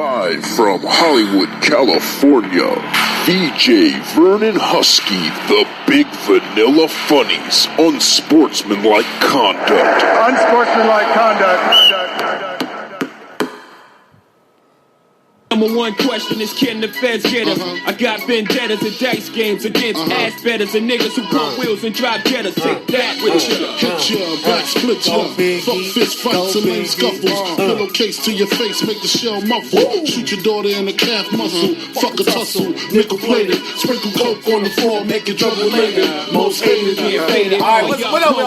Live from Hollywood, California, VJ Vernon Husky, the Big Vanilla Funnies, Unsportsmanlike Conduct. Unsportsmanlike conduct. Number one question is, can the feds get us? I got vendettas and dice games against ass betters and niggas who pump wheels and drive jettas. Take that with you. Hit ya, back split ya. Fuck fist fights and lame scuffles. Pillowcase to your face, make the shell muffle. Shoot your daughter in the calf muscle. Fuck a tussle, nickel plated. Sprinkle coke on the floor, make it double later. Most hated, yeah, faded. Alright, what up?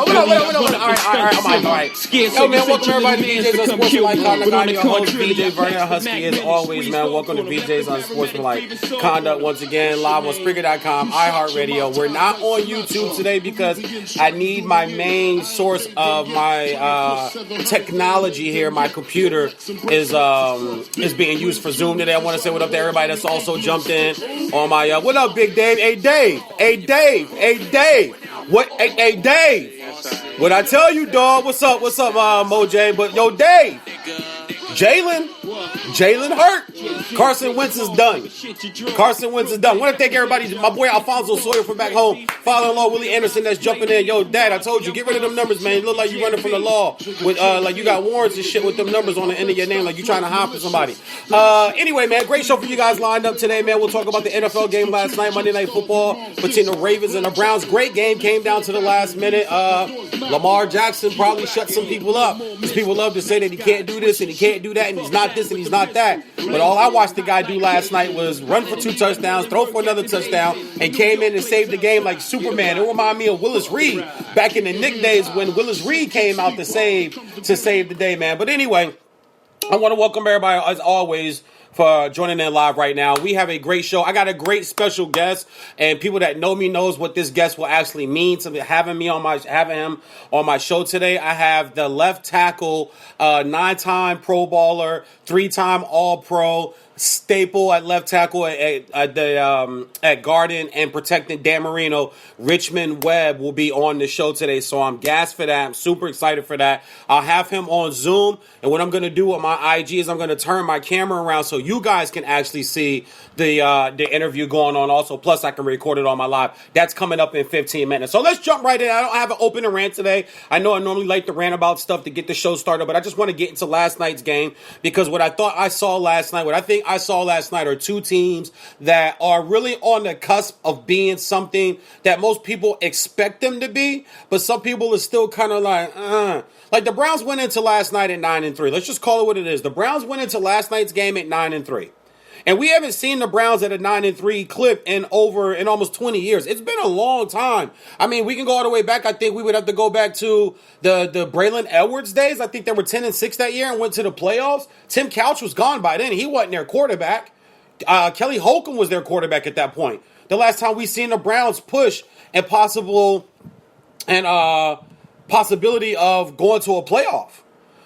Alright. Yo, man, welcome everybody to VJ's Unsportsmanlike Conduct. I'm your host, VJ Vernon Husky, as always, man. Welcome to VJ's Unsportsmanlike Conduct once again, live on Spreaker.com, iHeartRadio. We're not on YouTube today because I need my main source of my technology here. My computer is being used for Zoom today. I want to say what up to everybody that's also jumped in on my what up, Big Dave? Hey Dave. What? Hey Dave. What I tell you, dog? What's up, Moj? But yo, Dave. Jalen hurt. Carson Wentz is done. I want to thank everybody. My boy Alfonso Sawyer from back home. Father-in-law Willie Anderson that's jumping in. Yo, Dad, I told you, get rid of them numbers, man. You look like you running from the law with like you got warrants and shit with them numbers on the end of your name, like you trying to hide for somebody. Anyway, man, great show for you guys lined up today, man. We'll talk about the NFL game last night, Monday Night Football between the Ravens and the Browns. Great game, came down to the last minute. Lamar Jackson probably shut some people up because people love to say that he can't do this and he can't do that and he's not this and he's not that. But all I watched the guy do last night was run for 2 touchdowns, throw for another touchdown, and came in and saved the game like Superman. It reminded me of Willis Reed back in the Knick days when Willis Reed came out to save the day, man. But anyway, I want to welcome everybody, as always, for joining in live right now. We have a great show. I got a great special guest, and people that know me knows what this guest will actually mean to having him on my show today. I have the left tackle, 9-time Pro Bowler, 3-time All-Pro, staple at left tackle at Garden and protecting Dan Marino. Richmond Webb will be on the show today, so I'm gassed for that. I'm super excited for that. I'll have him on Zoom, and what I'm going to do with my IG is I'm going to turn my camera around so you guys can actually see the interview going on also. Plus, I can record it on my live. That's coming up in 15 minutes. So let's jump right in. I don't have an open rant today. I know I normally like to rant about stuff to get the show started, but I just want to get into last night's game because what I thought I saw last night, what I think I saw last night are two teams that are really on the cusp of being something that most people expect them to be, but some people are still kind of like the Browns went into last night at 9-3. Let's just call it what it is. The Browns went into last night's game at 9-3. And we haven't seen the Browns at a 9-3 clip in almost 20 years. It's been a long time. I mean, we can go all the way back. I think we would have to go back to the Braylon Edwards days. I think they were 10-6 that year and went to the playoffs. Tim Couch was gone by then. He wasn't their quarterback. Kelly Holcomb was their quarterback at that point. The last time we seen the Browns push and possibility of going to a playoff.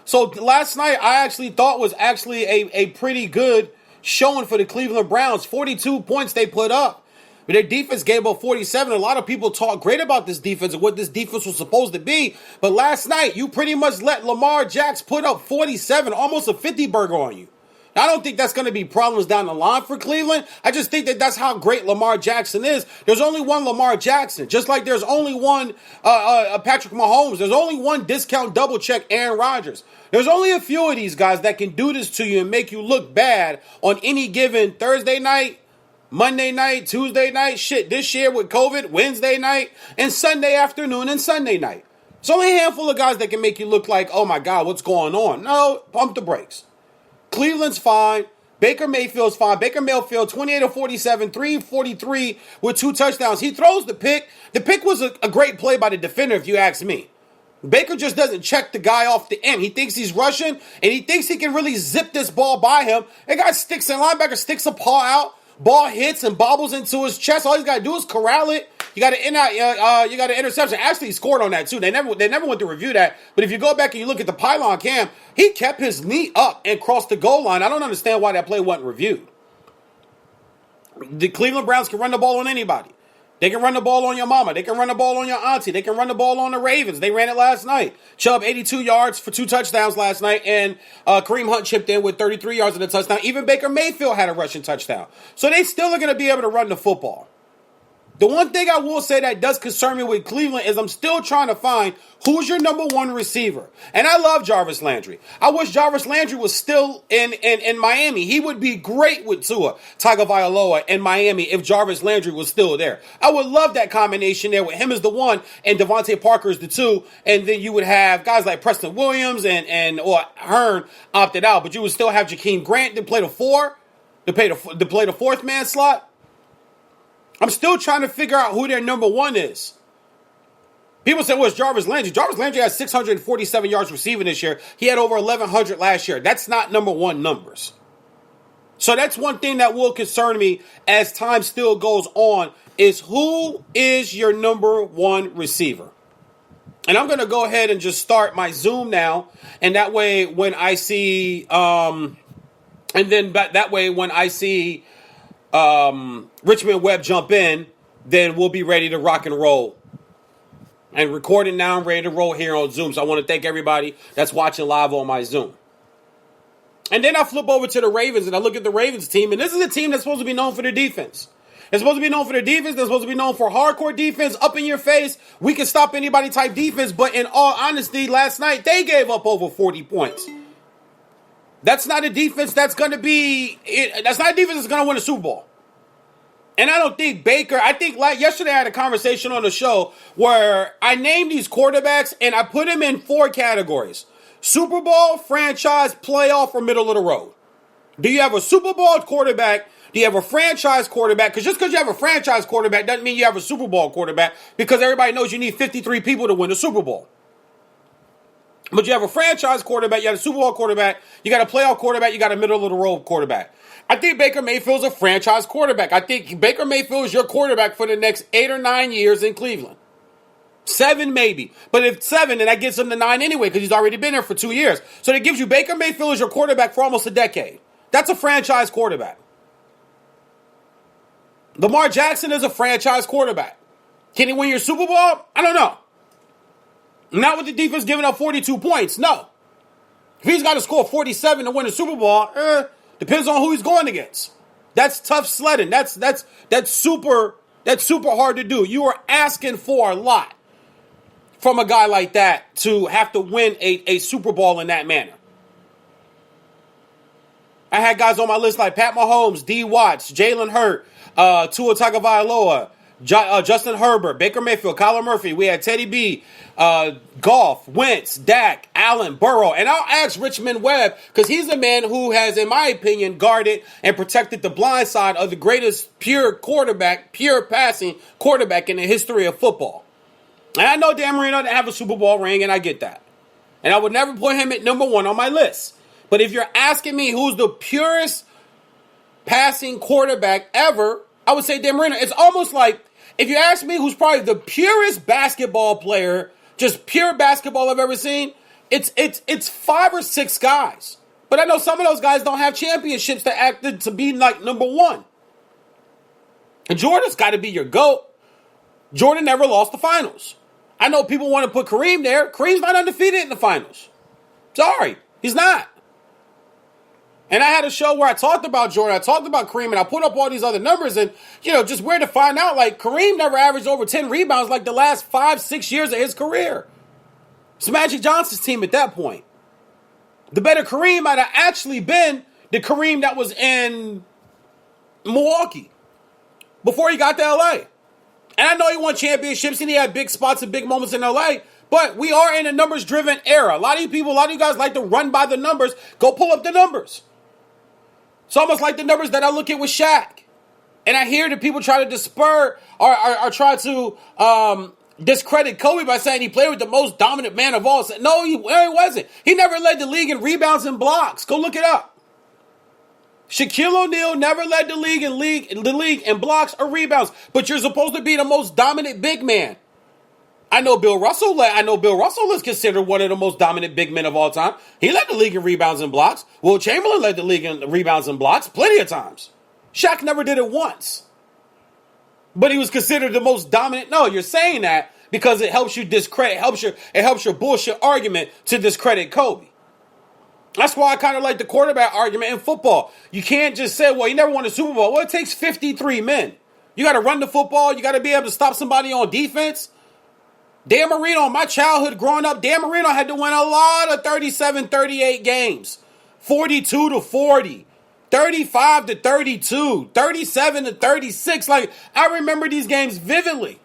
So last night I actually thought was actually a pretty good showing for the Cleveland Browns. 42 points they put up. But their defense gave up 47. A lot of people talk great about this defense and what this defense was supposed to be. But last night, you pretty much let Lamar Jackson put up 47, almost a 50 burger on you. Now, I don't think that's going to be problems down the line for Cleveland. I just think that that's how great Lamar Jackson is. There's only one Lamar Jackson. Just like there's only one Patrick Mahomes. There's only one discount double check Aaron Rodgers. There's only a few of these guys that can do this to you and make you look bad on any given Thursday night, Monday night, Tuesday night, shit, this year with COVID, Wednesday night, and Sunday afternoon and Sunday night. There's only a handful of guys that can make you look like, oh my God, what's going on? No, pump the brakes. Cleveland's fine. Baker Mayfield's fine. Baker Mayfield, 28 of 47, 343 with 2 touchdowns. He throws the pick. The pick was a great play by the defender, if you ask me. Baker just doesn't check the guy off the end. He thinks he's rushing, and he thinks he can really zip this ball by him. That guy sticks in, linebacker sticks a paw out, ball hits and bobbles into his chest. All he's got to do is corral it. You got an interception. Actually, he scored on that too. They never went to review that. But if you go back and you look at the pylon cam, he kept his knee up and crossed the goal line. I don't understand why that play wasn't reviewed. The Cleveland Browns can run the ball on anybody. They can run the ball on your mama. They can run the ball on your auntie. They can run the ball on the Ravens. They ran it last night. Chubb, 82 yards for 2 touchdowns last night, and Kareem Hunt chipped in with 33 yards and a touchdown. Even Baker Mayfield had a rushing touchdown. So they still are going to be able to run the football. The one thing I will say that does concern me with Cleveland is I'm still trying to find who's your number one receiver. And I love Jarvis Landry. I wish Jarvis Landry was still in Miami. He would be great with Tua Tagovailoa in Miami if Jarvis Landry was still there. I would love that combination there with him as the one and Devontae Parker as the two. And then you would have guys like Preston Williams or Hearn opted out. But you would still have Jakeem Grant to play the four, to play the fourth man slot. I'm still trying to figure out who their number one is. People say, well, it's Jarvis Landry. Jarvis Landry has 647 yards receiving this year. He had over 1,100 last year. That's not number one numbers. So that's one thing that will concern me as time still goes on is who is your number one receiver? And I'm going to go ahead and just start my Zoom now. And that way when I see, Richmond WEBB jump in, then we'll be ready to rock and roll. And recording now, I'm ready to roll here on Zoom. So I want to thank everybody that's watching live on my Zoom. And then I flip over to the Ravens and I look at the Ravens team. And this is a team that's supposed to be known for their defense. It's supposed to be known for their defense. They're supposed to be known for hardcore defense, up in your face. We can stop anybody type defense. But in all honesty, last night they gave up over 40 points. That's not a defense that's going to be. That's not a defense that's going to win a Super Bowl. And I don't think Baker. I think like yesterday I had a conversation on the show where I named these quarterbacks and I put them in 4 categories: Super Bowl, franchise, playoff, or middle of the road. Do you have a Super Bowl quarterback? Do you have a franchise quarterback? Because just because you have a franchise quarterback doesn't mean you have a Super Bowl quarterback. Because everybody knows you need 53 people to win a Super Bowl. But you have a franchise quarterback, you have a Super Bowl quarterback, you got a playoff quarterback, you got a middle-of-the-road quarterback. I think Baker Mayfield's a franchise quarterback. I think Baker Mayfield is your quarterback for the next 8 or 9 years in Cleveland. 7 maybe. But if 7, then that gets him to 9 anyway because he's already been there for 2 years. So that gives you Baker Mayfield as your quarterback for almost a decade. That's a franchise quarterback. Lamar Jackson is a franchise quarterback. Can he win your Super Bowl? I don't know. Not with the defense giving up 42 points, no. If he's got to score 47 to win a Super Bowl, depends on who he's going against. That's tough sledding. That's super hard to do. You are asking for a lot from a guy like that to have to win a Super Bowl in that manner. I had guys on my list like Pat Mahomes, D. Watts, Jalen Hurt, Tua Tagovailoa, Justin Herbert, Baker Mayfield, Kyler Murphy. We had Teddy B, Goff, Wentz, Dak, Allen, Burrow. And I'll ask Richmond WEBB because he's the man who has, in my opinion, guarded and protected the blind side of the greatest pure passing quarterback in the history of football. And I know Dan Marino didn't have a Super Bowl ring, and I get that. And I would never put him at number 1 on my list. But if you're asking me who's the purest passing quarterback ever, I would say Dan Marino. It's almost like, if you ask me who's probably the purest basketball player, just pure basketball I've ever seen, it's 5 or 6 guys. But I know some of those guys don't have championships to be like number 1. And Jordan's got to be your GOAT. Jordan never lost the finals. I know people want to put Kareem there. Kareem's not undefeated in the finals. Sorry, he's not. And I had a show where I talked about Jordan, I talked about Kareem, and I put up all these other numbers, and, just where to find out, like, Kareem never averaged over 10 rebounds like the last 5-6 years of his career. It's Magic Johnson's team at that point. The better Kareem might have actually been the Kareem that was in Milwaukee before he got to L.A. And I know he won championships, and he had big spots and big moments in L.A., but we are in a numbers-driven era. A lot of you guys like to run by the numbers. Go pull up the numbers. It's almost like the numbers that I look at with Shaq. And I hear that people try to disparage or try to discredit Kobe by saying he played with the most dominant man of all. No, he wasn't. He never led the league in rebounds and blocks. Go look it up. Shaquille O'Neal never led the league in blocks or rebounds. But you're supposed to be the most dominant big man. I know Bill Russell is considered one of the most dominant big men of all time. He led the league in rebounds and blocks. Will Chamberlain led the league in rebounds and blocks plenty of times. Shaq never did it once. but he was considered the most dominant. No, you're saying that because it helps you discredit, it helps your bullshit argument to discredit Kobe. That's why I kind of like the quarterback argument in football. You can't just say, well, he never won a Super Bowl. Well, it takes 53 men. You got to run the football. You got to be able to stop somebody on defense. Dan Marino, in my childhood growing up, Dan Marino had to win a lot of 37, 38 games. 42-40, 35-32, 37-36. Like, I remember these games vividly.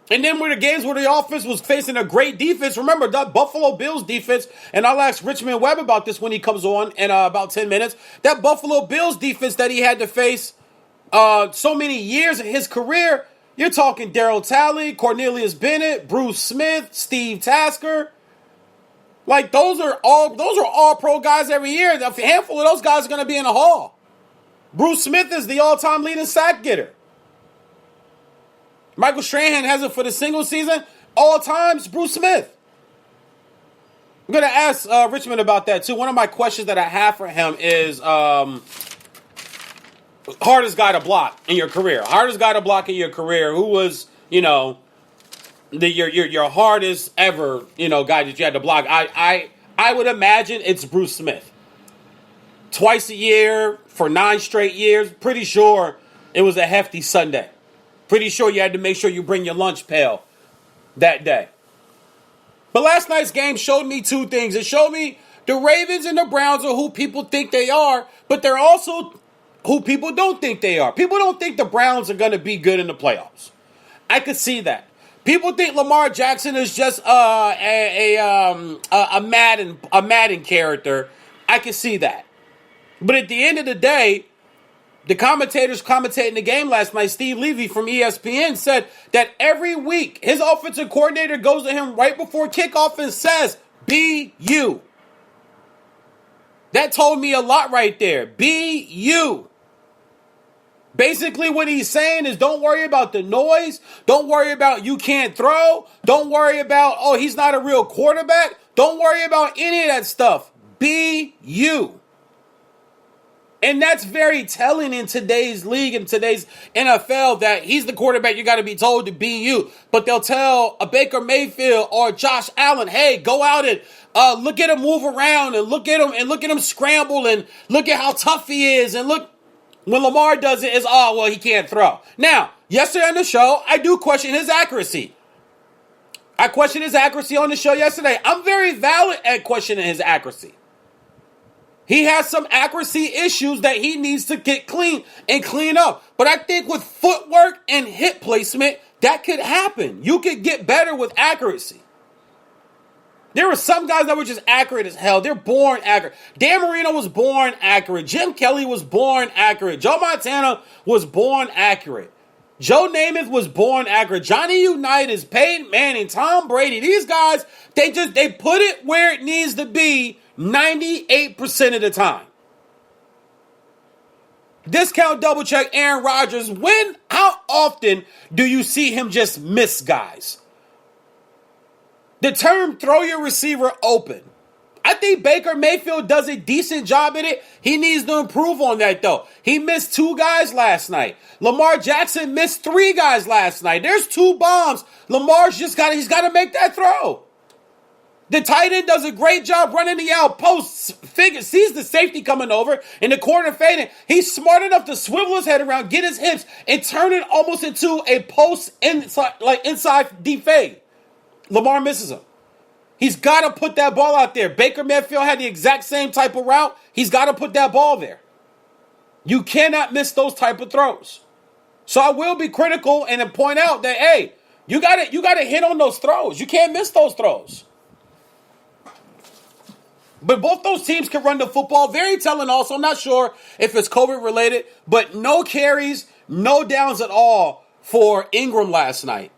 And then where the games where the offense was facing a great defense, remember that Buffalo Bills defense, and I'll ask Richmond WEBB about this when he comes on in about 10 minutes. That Buffalo Bills defense that he had to face so many years in his career, you're talking Darryl Talley, Cornelius Bennett, Bruce Smith, Steve Tasker. Like, those are all pro guys every year. A handful of those guys are going to be in the Hall. Bruce Smith is the all-time leading sack getter. Michael Strahan has it for the single season. All times, Bruce Smith. I'm going to ask Richmond about that, too. One of my questions that I have for him is hardest guy to block in your career. Hardest guy to block in your career. Who was, your hardest ever, guy that you had to block? I would imagine it's Bruce Smith. Twice a year for 9 straight years. Pretty sure it was a hefty Sunday. Pretty sure you had to make sure you bring your lunch pail that day. But last night's game showed me 2 things. It showed me the Ravens and the Browns are who people think they are, but they're also who people don't think they are. People don't think the Browns are going to be good in the playoffs. I could see that. People think Lamar Jackson is just a Madden character. I can see that. But at the end of the day, the commentators commentating the game last night, Steve Levy from ESPN, said that every week his offensive coordinator goes to him right before kickoff and says, be you. That told me a lot right there. Be you. Basically what he's saying is don't worry about the noise. Don't worry about you can't throw. Don't worry about, he's not a real quarterback. Don't worry about any of that stuff. Be you. And that's very telling in today's league, in today's NFL, that he's the quarterback. You got to be told to be you. But they'll tell a Baker Mayfield or Josh Allen, hey, go out and look at him move around and look at him scramble and look at how tough he is. And look, when Lamar does it, it's, he can't throw. Now, yesterday on the show, I do question his accuracy. I questioned his accuracy on the show yesterday. I'm very valid at questioning his accuracy. He has some accuracy issues that he needs to get clean up. But I think with footwork and hip placement, that could happen. You could get better with accuracy. There were some guys that were just accurate as hell. They're born accurate. Dan Marino was born accurate. Jim Kelly was born accurate. Joe Montana was born accurate. Joe Namath was born accurate. Johnny Unitas, Peyton Manning, Tom Brady. These guys, they put it where it needs to be 98% of the time. Discount double check Aaron Rodgers. How often do you see him just miss guys? The term throw your receiver open. I think Baker Mayfield does a decent job at it. He needs to improve on that, though. He missed 2 guys last night. Lamar Jackson missed 3 guys last night. There's 2 bombs. Lamar's he's got to make that throw. The tight end does a great job running the outpost. Sees the safety coming over in the corner fading. He's smart enough to swivel his head around, get his hips, and turn it almost into a post inside deep fade. Lamar misses him. He's got to put that ball out there. Baker Mayfield had the exact same type of route. He's got to put that ball there. You cannot miss those type of throws. So I will be critical and point out that, hey, you got to hit on those throws. You can't miss those throws. But both those teams can run the football. Very telling also. I'm not sure if it's COVID related, but no carries, no downs at all for Ingram last night.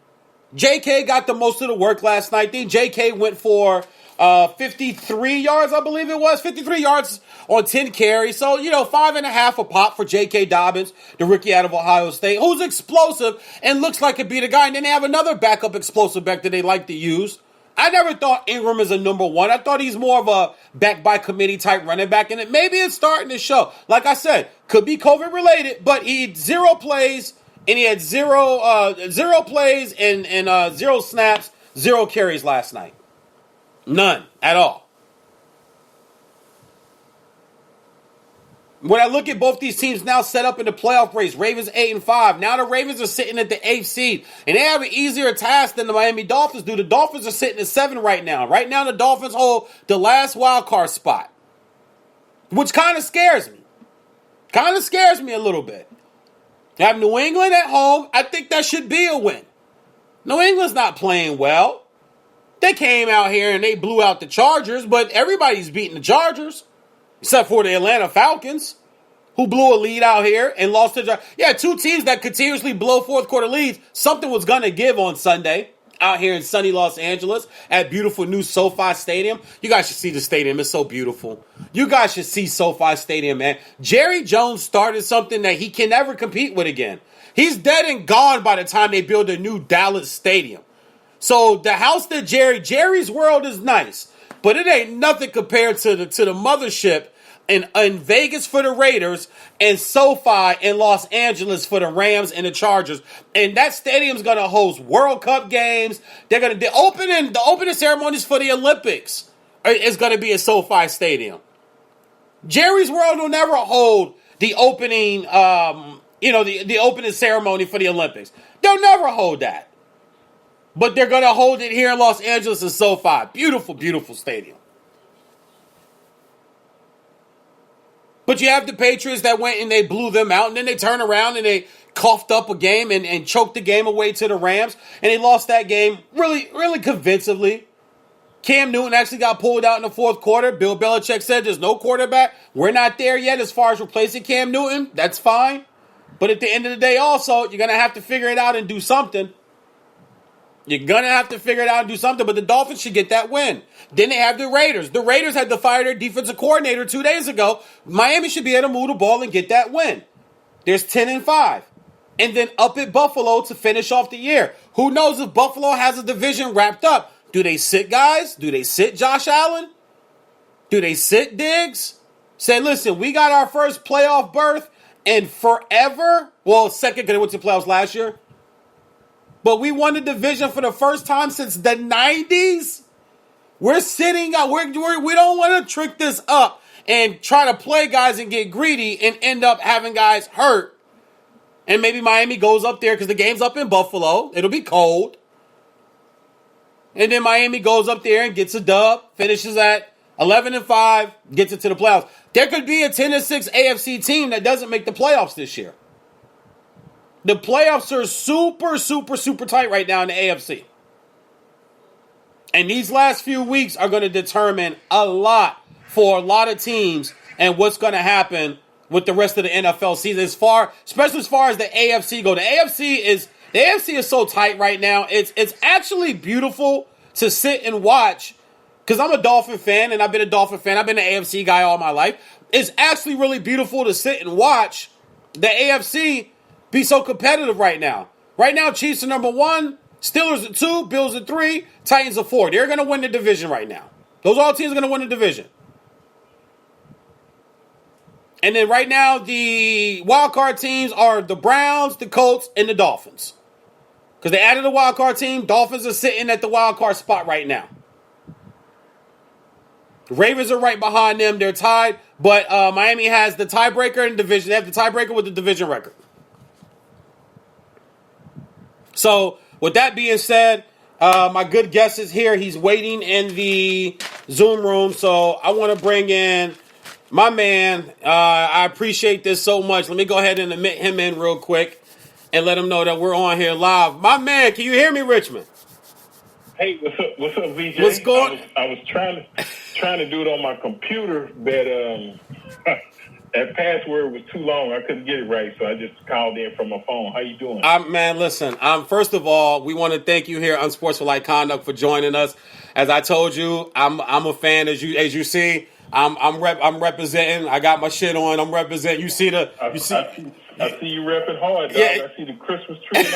JK got the most of the work last night. I think JK went for 53 yards, I believe it was. 53 yards on 10 carries. So, 5.5 a pop for J.K. Dobbins, the rookie out of Ohio State, who's explosive and looks like he'd be the guy. And then they have another backup explosive back that they like to use. I never thought Ingram is a number one. I thought he's more of a back by committee type running back, and maybe it's starting to show. Like I said, could be COVID related, but he had 0 plays, and he had zero plays and 0 snaps, 0 carries last night. None at all. When I look at both these teams now set up in the playoff race, Ravens 8-5. Now the Ravens are sitting at the 8th seed, and they have an easier task than the Miami Dolphins do. The Dolphins are sitting at 7 right now. Right now the Dolphins hold the last wild card spot, which kind of scares me. Kind of scares me a little bit. They have New England at home. I think that should be a win. New England's not playing well. They came out here and they blew out the Chargers, but everybody's beating the Chargers. Except for the Atlanta Falcons, who blew a lead out here and lost to... Yeah, 2 teams that continuously blow fourth quarter leads. Something was going to give on Sunday out here in sunny Los Angeles at beautiful new SoFi Stadium. You guys should see the stadium. It's so beautiful. You guys should see SoFi Stadium, man. Jerry Jones started something that he can never compete with again. He's dead and gone by the time they build a new Dallas stadium. So the house that Jerry's world is nice. But it ain't nothing compared to the mothership in Vegas for the Raiders and SoFi in Los Angeles for the Rams and the Chargers. And that stadium's gonna host World Cup games. They're gonna the opening ceremonies for the Olympics is gonna be at SoFi Stadium. Jerry's World will never hold the opening the opening ceremony for the Olympics. They'll never hold that. But they're going to hold it here in Los Angeles in SoFi. Beautiful, beautiful stadium. But you have the Patriots that went and they blew them out. And then they turned around and they coughed up a game and choked the game away to the Rams. And they lost that game really, really convincingly. Cam Newton actually got pulled out in the fourth quarter. Bill Belichick said there's no quarterback. We're not there yet as far as replacing Cam Newton. That's fine. But at the end of the day also, you're going to have to figure it out and do something. You're going to have to figure it out and do something, but the Dolphins should get that win. Then they have the Raiders. The Raiders had to fire their defensive coordinator 2 days ago. Miami should be able to move the ball and get that win. There's 10-5. And then up at Buffalo to finish off the year. Who knows if Buffalo has a division wrapped up? Do they sit guys? Do they sit Josh Allen? Do they sit Diggs? Say, listen, we got our first playoff berth in forever. Well, second because they went to playoffs last year. But we won the division for the first time since the 90s. We're sitting out. We don't want to trick this up and try to play guys and get greedy and end up having guys hurt. And maybe Miami goes up there because the game's up in Buffalo. It'll be cold. And then Miami goes up there and gets a dub, finishes at 11-5, gets it to the playoffs. There could be a 10-6 AFC team that doesn't make the playoffs this year. The playoffs are super, super, super tight right now in the AFC. And these last few weeks are going to determine a lot for a lot of teams and what's going to happen with the rest of the NFL season. Especially as far as the AFC go. The AFC is so tight right now. It's actually beautiful to sit and watch because I'm a Dolphin fan and I've been a Dolphin fan. I've been an AFC guy all my life. It's actually really beautiful to sit and watch the AFC be so competitive right now. Right now, Chiefs are number 1, Steelers are 2, Bills are 3, Titans are 4. They're going to win the division right now. Those all teams are going to win the division. And then right now, the wild card teams are the Browns, the Colts, and the Dolphins. Because they added a wild card team. Dolphins are sitting at the wild card spot right now. The Ravens are right behind them. They're tied. But Miami has the tiebreaker in the division. They have the tiebreaker with the division record. So, with that being said, my good guest is here. He's waiting in the Zoom room. So, I want to bring in my man. I appreciate this so much. Let me go ahead and admit him in real quick and let him know that we're on here live. My man, can you hear me, Richmond? Hey, what's up, VJ? What's going on? I was trying to do it on my computer, but that password was too long. I couldn't get it right, so I just called in from my phone. How you doing? Man, listen. First of all, we want to thank you here on Sportsmanlike Conduct for joining us. As I told you, I'm a fan. As you see, I'm representing. I got my shit on. I'm representing. I see you repping hard, dog. Yeah. I see the Christmas tree and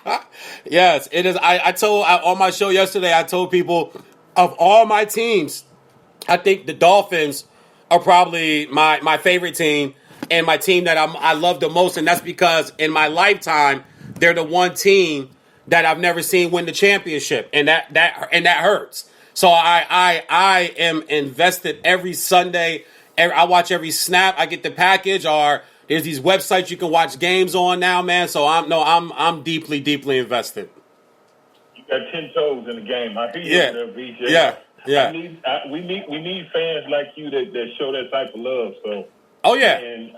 all. Yes, it is. I told on my show yesterday, I told people of all my teams, I think the Dolphins are probably my favorite team and my team that I love the most. And that's because in my lifetime, they're the one team that I've never seen win the championship. And that hurts. So I am invested every Sunday. I watch every snap. I get the package, or there's these websites you can watch games on now, man. So I'm deeply, deeply invested. You got 10 toes in the game. I hear you there, VJ. Yeah. We need fans like you that show that type of love. So. Oh yeah. And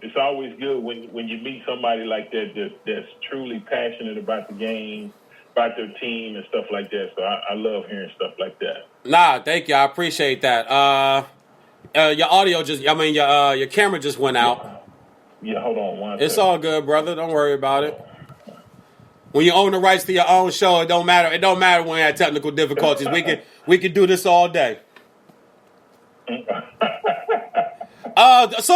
it's always good when you meet somebody like that's truly passionate about the game, about their team and stuff like that. So I love hearing stuff like that. Nah, thank you. I appreciate that. Your audio your camera just went out. Yeah, hold on one It's second. all good, brother. Don't worry about it. When you own the rights to your own show, it don't matter. It don't matter when you have technical difficulties. We can do this all day. Let's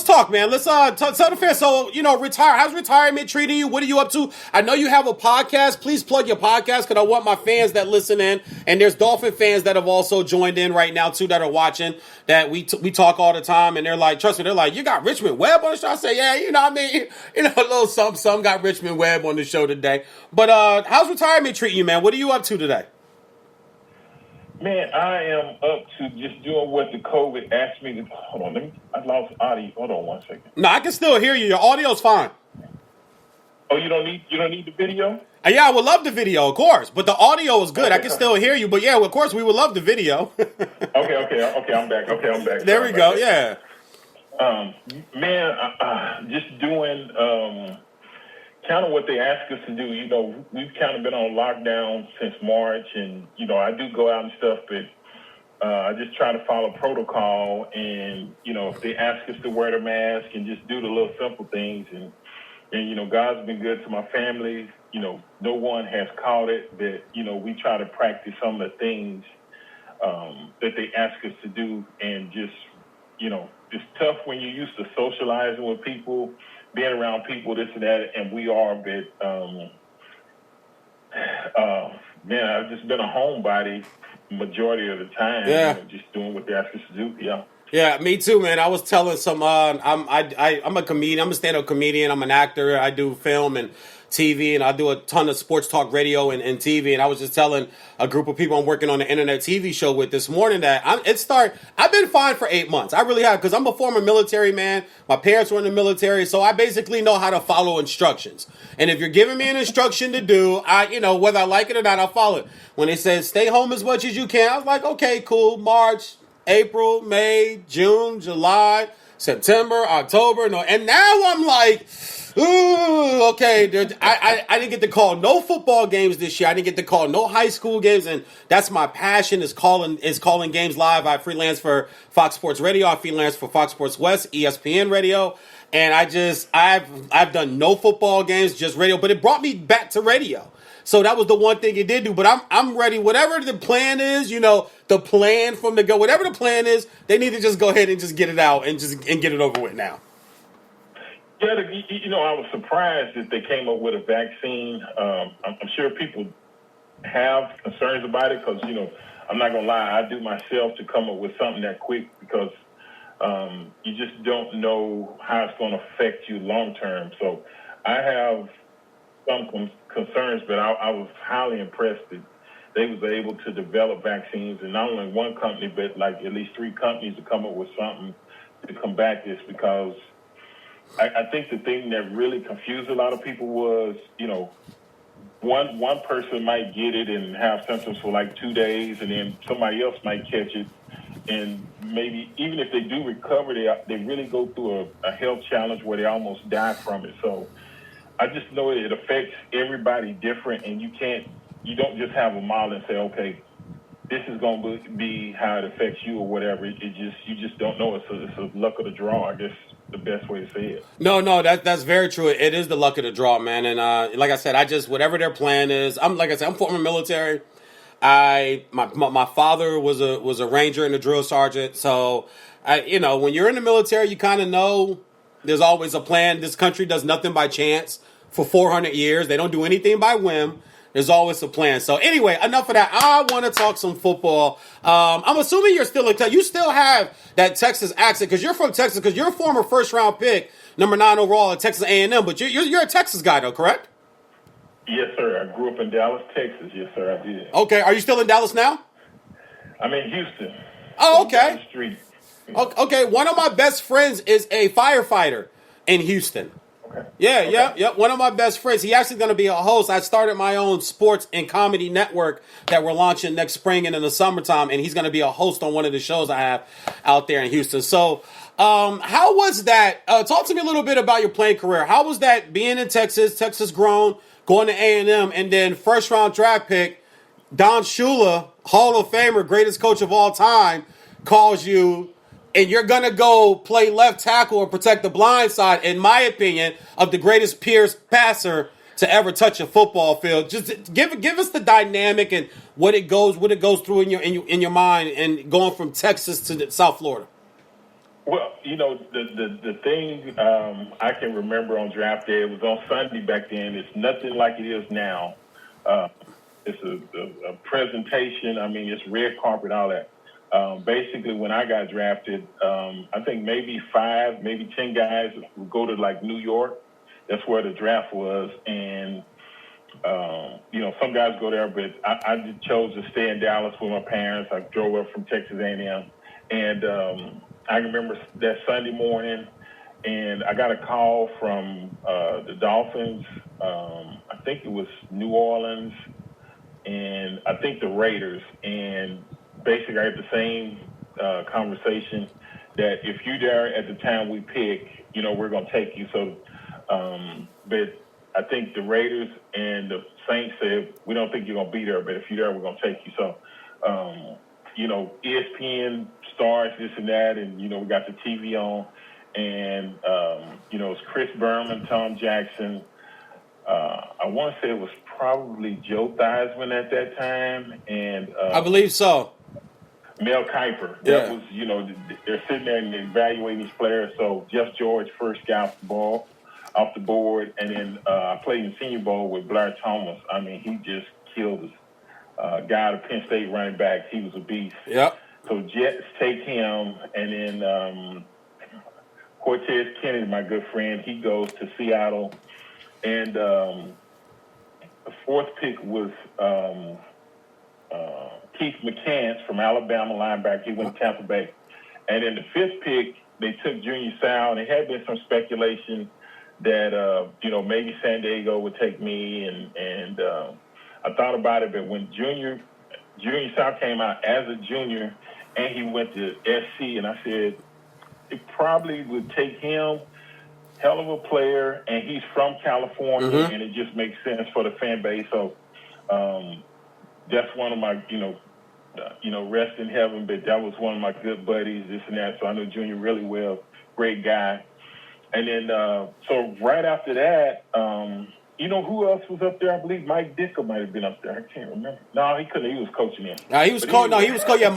talk, man. Let's tell the fans. So, retire. How's retirement treating you? What are you up to? I know you have a podcast. Please plug your podcast because I want my fans that listen in. And there's Dolphin fans that have also joined in right now too that are watching. That we talk all the time, and they're like, trust me, they're like, you got Richmond Webb on the show. I say, yeah, a little some got Richmond Webb on the show today. But how's retirement treating you, man? What are you up to today? Man, I am up to just doing what the COVID asked me to. Hold on, I lost audio. Hold on one second. No, I can still hear you. Your audio's fine. Oh, you don't need the video? Yeah, I would love the video, of course. But the audio is good. I can still hear you. But yeah, of course, we would love the video. Okay, I'm back. There we go. Yeah. Man, just doing kind of what they ask us to do. We've kind of been on lockdown since March, and I do go out and stuff, but I just try to follow protocol. And if they ask us to wear the mask and just do the little simple things, and God's been good to my family. No one has caught it, but we try to practice some of the things that they ask us to do, and just it's tough when you're used to socializing with people, being around people, this and that, and we are, but man, I've just been a homebody majority of the time. Yeah. Just doing what they ask us to do. Yeah. Yeah, me too, man. I was telling some. I'm a comedian. I'm a stand-up comedian. I'm an actor. I do film and TV, and I do a ton of sports talk radio and TV. And I was just telling a group of people I'm working on an internet TV show with this morning that I've been fine for 8 months. I really have, because I'm a former military man. My parents were in the military, so I basically know how to follow instructions. And if you're giving me an instruction to do, whether I like it or not, I'll follow it. When they said stay home as much as you can, I was like, okay, cool. March, April, May, June, July, September, October, no, and now I'm like, ooh, okay. I didn't get to call no football games this year. I didn't get to call no high school games, and that's my passion is calling games live. I freelance for Fox Sports Radio. I freelance for Fox Sports West, ESPN Radio, and I've done no football games, just radio. But it brought me back to radio. So that was the one thing it did do. But I'm ready. Whatever the plan is, the plan from the go. Whatever the plan is, they need to just go ahead and just get it out and get it over with now. Yeah, I was surprised that they came up with a vaccine. I'm sure people have concerns about it because, I'm not going to lie, I do myself to come up with something that quick because you just don't know how it's going to affect you long term. So I have some concerns, but I was highly impressed that they was able to develop vaccines, and not only one company, but like at least 3 companies to come up with something to combat this, because I think the thing that really confused a lot of people was, one person might get it and have symptoms for like 2 days, and then somebody else might catch it, and maybe even if they do recover, they really go through a health challenge where they almost die from it. So I just know it affects everybody different, and you don't just have a model and say, okay, this is going to be how it affects you or whatever. You just don't know. It's a luck of the draw, I guess, the best way to say it. No, that's very true. It is the luck of the draw, man. And like I said, whatever their plan is, I'm former military. My father was a ranger and a drill sergeant. So when you're in the military, you kind of know There's always a plan. This country does nothing by chance for 400 years. They don't do anything by whim. There's always a plan. So anyway, enough of that. I want to talk some football. I'm assuming you're still in Texas. You still have that Texas accent because you're from Texas because you're a former first-round pick, number 9 overall at Texas A&M. But you're a Texas guy, though, correct? Yes, sir. I grew up in Dallas, Texas. Yes, sir, I did. Okay. Are you still in Dallas now? I'm in Houston. Oh, okay. Down the street. Okay. One of my best friends is a firefighter in Houston. Okay. Yeah. One of my best friends. He actually going to be a host. I started my own sports and comedy network that we're launching next spring and in the summertime, and he's going to be a host on one of the shows I have out there in Houston. So, how was that? Talk to me a little bit about your playing career. How was that being in Texas? Texas grown, going to A&M, and then first round draft pick Don Shula, Hall of Famer, greatest coach of all time, calls you. And you're going to go play left tackle or protect the blind side, in my opinion, of the greatest Pierce passer to ever touch a football field. Just give us the dynamic and what it goes through in your mind and going from Texas to South Florida. Well, the thing I can remember on draft day, it was on Sunday back then. It's nothing like it is now. It's a presentation. I mean, it's red carpet, all that. Basically, when I got drafted, I think maybe 5, maybe 10 guys would go to like New York. That's where the draft was, and some guys go there, but I just chose to stay in Dallas with my parents. I drove up from Texas A&M, and I remember that Sunday morning, and I got a call from the Dolphins. I think it was New Orleans, and I think the Raiders, and basically, I had the same conversation that if you're there at the time we pick, we're going to take you. So, but I think the Raiders and the Saints said, we don't think you're going to be there, but if you're there, we're going to take you. So, ESPN stars, this and that, and, we got the TV on, and, it's Chris Berman, Tom Jackson. I want to say it was probably Joe Theismann at that time, and I believe so. Mel Kiper. Yeah. That was, they're sitting there and evaluating these players. So Jeff George first got off the board, and then I played in Senior Bowl with Blair Thomas. I mean, he just killed us. Guy out of Penn State running back. He was a beast. Yep. So Jets take him, and then Cortez Kennedy, my good friend, he goes to Seattle, and the 4th pick was Keith McCants from Alabama, linebacker. He went to Tampa Bay. And in the 5th pick, they took Junior Seau, and there had been some speculation that, maybe San Diego would take me. And I thought about it, but when Junior Seau came out as a junior, and he went to SC, and I said, it probably would take him, hell of a player, and he's from California, and it just makes sense for the fan base. So that's one of my, rest in heaven, but that was one of my good buddies, this and that. So I know Junior really well, great guy. And then, so right after that, who else was up there? I believe Mike Dicker might have been up there. I can't remember. No, he couldn't. He was coaching him. He was coaching. Yeah,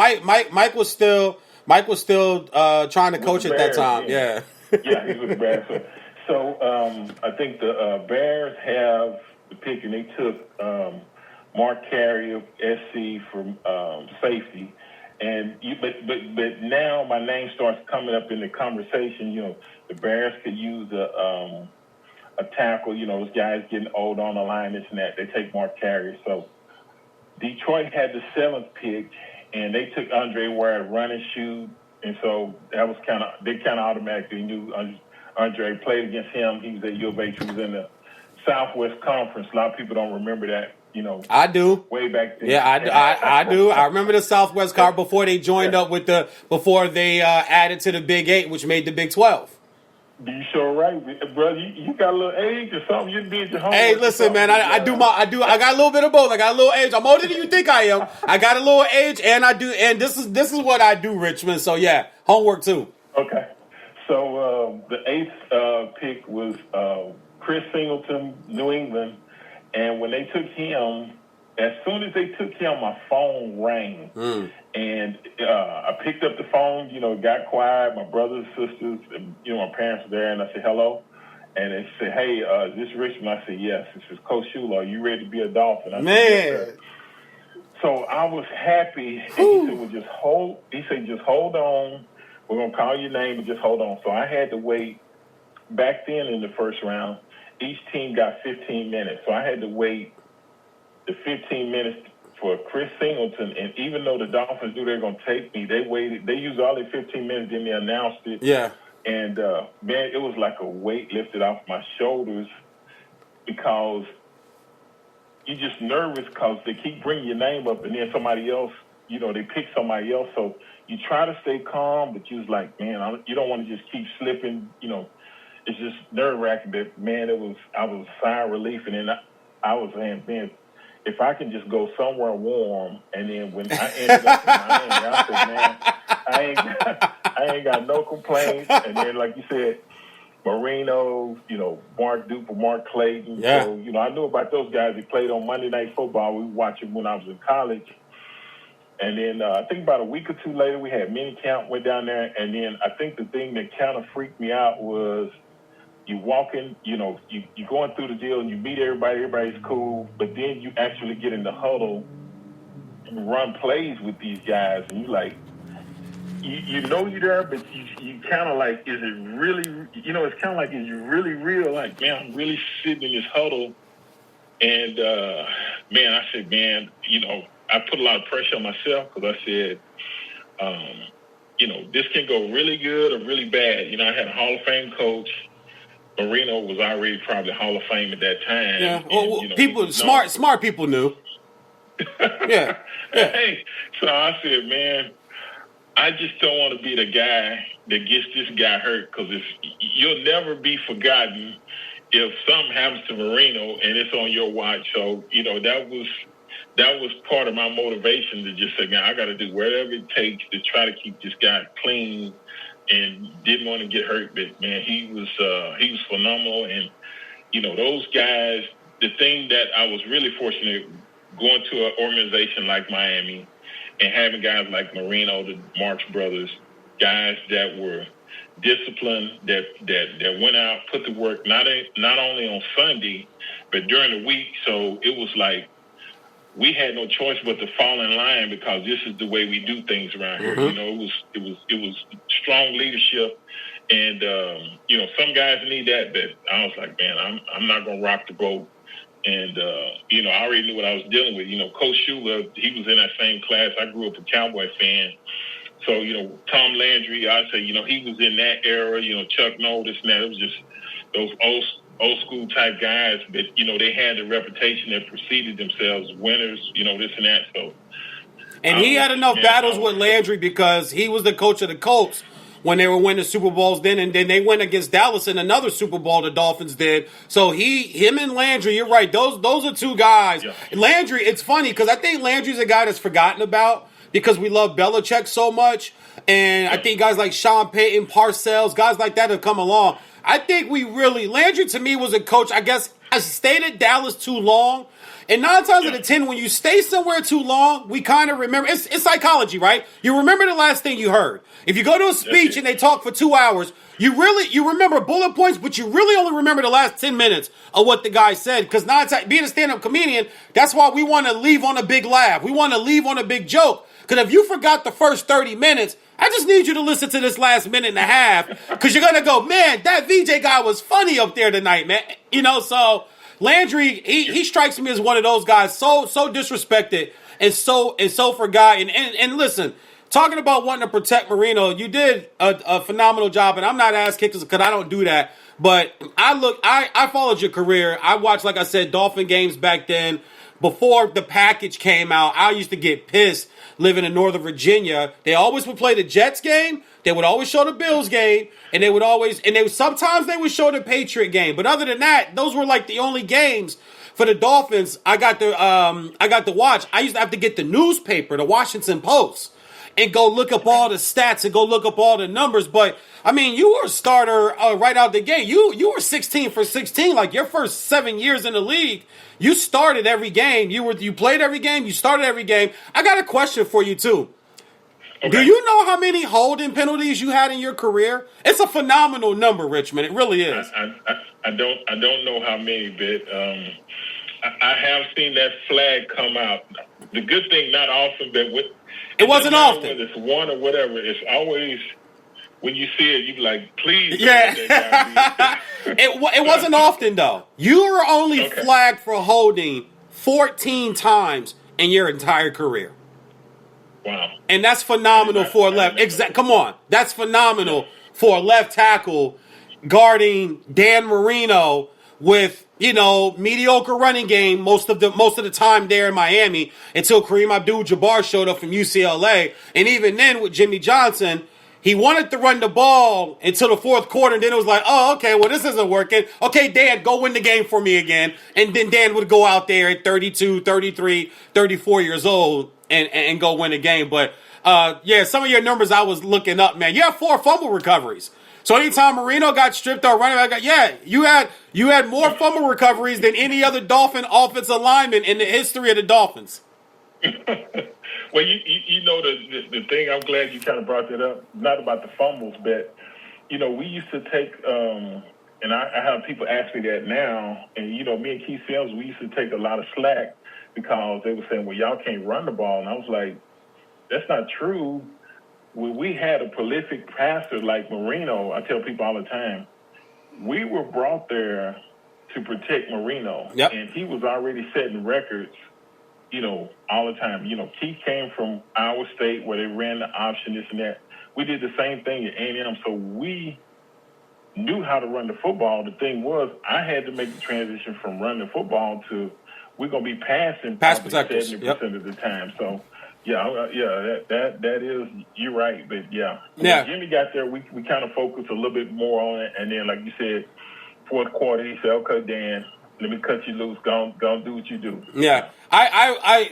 Mike was still trying to coach at that time. Yeah. Yeah, he was the Bears. So I think the Bears have the pick, and they took Mark Carrier, SC, from safety. And but now my name starts coming up in the conversation. The Bears could use a tackle. Those guys getting old on the line, this and that. They take Mark Carrier. So Detroit had the 7th pick, and they took Andre Ware to run and shoot. And so that was they kind of automatically knew Andre played against him. He was at U of H. He was in the Southwest Conference. A lot of people don't remember that. I do. Way back then. Yeah, I do. I remember the Southwest Conference before they joined up with before they added to the Big 8, which made the Big 12. You sure right, brother. You got a little age or something. You did your homework. Hey, listen, man. I got a little bit of both. I got a little age. I'm older than you think I am. I got a little age, and I do. And this is what I do, Richmond. So yeah, homework too. Okay. So the 8th pick was Chris Singleton, New England, and when they took him, as soon as they took him, my phone rang. And I picked up the phone, it got quiet. My brothers, sisters, and, my parents were there, and I said, hello. And they said, hey, is this Richmond? I said, yes. This is Coach Shula. Are you ready to be a Dolphin? I said, yes, sir. So I was happy. And he said, well, just hold on. We're going to call your name, but just hold on. So I had to wait. Back then in the first round, each team got 15 minutes. So I had to wait the 15 minutes for Chris Singleton, and even though the Dolphins knew they were going to take me, they waited. They used all their 15 minutes, then they announced it. Yeah. And, man, it was like a weight lifted off my shoulders because you're just nervous because they keep bringing your name up, and then somebody else, they pick somebody else. So you try to stay calm, but you was like, man, you don't want to just keep slipping. It's just nerve-wracking. But, man, I was sigh of relief. And then I was saying, man, if I can just go somewhere warm, and then when I ended up in Miami, I said, man, I ain't got no complaints. And then, like you said, Marino, Mark Duper, Mark Clayton. Yeah. So, I knew about those guys. They played on Monday Night Football. We watched them when I was in college. And then I think about a week or two later, we had mini camp, went down there. And then I think the thing that kind of freaked me out was you walk in, you going through the deal and you meet everybody, everybody's cool, but then you actually get in the huddle and run plays with these guys, and you like, you're there, but you kind of like, is it really, it's kind of like, is you really real? Like, man, I'm really sitting in this huddle, and, man, I said, man, I put a lot of pressure on myself because I said, this can go really good or really bad. I had a Hall of Fame coach. Marino was already probably Hall of Fame at that time. Yeah, well, people, smart people knew. Yeah. Hey, so I said, man, I just don't want to be the guy that gets this guy hurt because you'll never be forgotten if something happens to Marino and it's on your watch. So, that was part of my motivation to just say, man, I got to do whatever it takes to try to keep this guy clean. And didn't want to get hurt, but man, he was phenomenal. And those guys. The thing that I was really fortunate going to an organization like Miami and having guys like Marino, the Marx brothers, guys that were disciplined, that went out, put the work not only on Sunday, but during the week. So it was like we had no choice but to fall in line because this is the way we do things around here. It was strong leadership, and some guys need that. But I was like, man, I'm not gonna rock the boat. And I already knew what I was dealing with. Coach Shula, he was in that same class. I grew up a Cowboy fan, so Tom Landry, I say, he was in that era. Chuck Noll, this and that. It was just those old school type guys, but they had the reputation that preceded themselves, winners, this and that. So, and he had enough battles with Landry because he was the coach of the Colts when they were winning Super Bowls then, and then they went against Dallas in another Super Bowl the Dolphins did. So him and Landry, you're right. Those are two guys. Yeah. Landry, it's funny because I think Landry's a guy that's forgotten about because we love Belichick so much, and I think guys like Sean Payton, Parcells, guys like that have come along. I think Landry to me was a coach, I guess, I stayed at Dallas too long. And 9 times out of 10, when you stay somewhere too long, we kind of remember. It's psychology, right? You remember the last thing you heard. If you go to a speech and they talk for 2 hours, you remember bullet points, but you really only remember the last 10 minutes of what the guy said. Because being a stand-up comedian, that's why we want to leave on a big laugh. We want to leave on a big joke. Because if you forgot the first 30 minutes, I just need you to listen to this last minute and a half because you're going to go, man, that VJ guy was funny up there tonight, man. So Landry, he strikes me as one of those guys so disrespected and so forgotten. And listen, talking about wanting to protect Marino, you did a phenomenal job, and I'm not ass kickers because I don't do that. But I followed your career. I watched, like I said, Dolphin games back then. Before the package came out, I used to get pissed living in Northern Virginia. They always would play the Jets game. They would always show the Bills game, and sometimes they would show the Patriot game. But other than that, those were like the only games for the Dolphins I got to watch. I used to have to get the newspaper, the Washington Post. and go look up all the stats and go look up all the numbers. But I mean, you were a starter right out the gate. You were 16 for 16. Like your first 7 years in the league, you started every game. You played every game. You started every game. I got a question for you too. Okay. Do you know how many holding penalties you had in your career? It's a phenomenal number, Richmond. It really is. I don't know how many, but I have seen that flag come out. The good thing, not often, but it wasn't often. Whether it's one or whatever, it's always when you see it, you be like, please. Yeah. It wasn't often though. You were only flagged for holding 14 times in your entire career. Wow. And that's phenomenal for a left. Come on. That's phenomenal for a left tackle guarding Dan Marino with, mediocre running game most of the time there in Miami until Kareem Abdul-Jabbar showed up from UCLA. And even then with Jimmy Johnson, he wanted to run the ball until the fourth quarter, and then it was like, oh, okay, well, this isn't working. Okay, Dan, go win the game for me again. And then Dan would go out there at 32, 33, 34 years old and go win a game. But, some of your numbers I was looking up, man. You have 4 fumble recoveries. So anytime Marino got stripped or running back, you had more fumble recoveries than any other Dolphin offensive lineman in the history of the Dolphins. Well, the thing, I'm glad you kind of brought that up, not about the fumbles, but, we used to take, and I have people ask me that now, and, me and Keith Sims, we used to take a lot of slack because they were saying, well, y'all can't run the ball. And I was like, that's not true. When we had a prolific passer like Marino, I tell people all the time, we were brought there to protect Marino. Yep. And he was already setting records, all the time. Keith came from Iowa State where they ran the option, this and that. We did the same thing at A&M, so we knew how to run the football. The thing was, I had to make the transition from running the football to we're going to be passing pass protectors 70% of the time. So, that is, you're right. But, when Jimmy got there, we kind of focused a little bit more on it. And then, like you said, fourth quarter, he said, okay, Dan, let me cut you loose. Go do what you do. Yeah.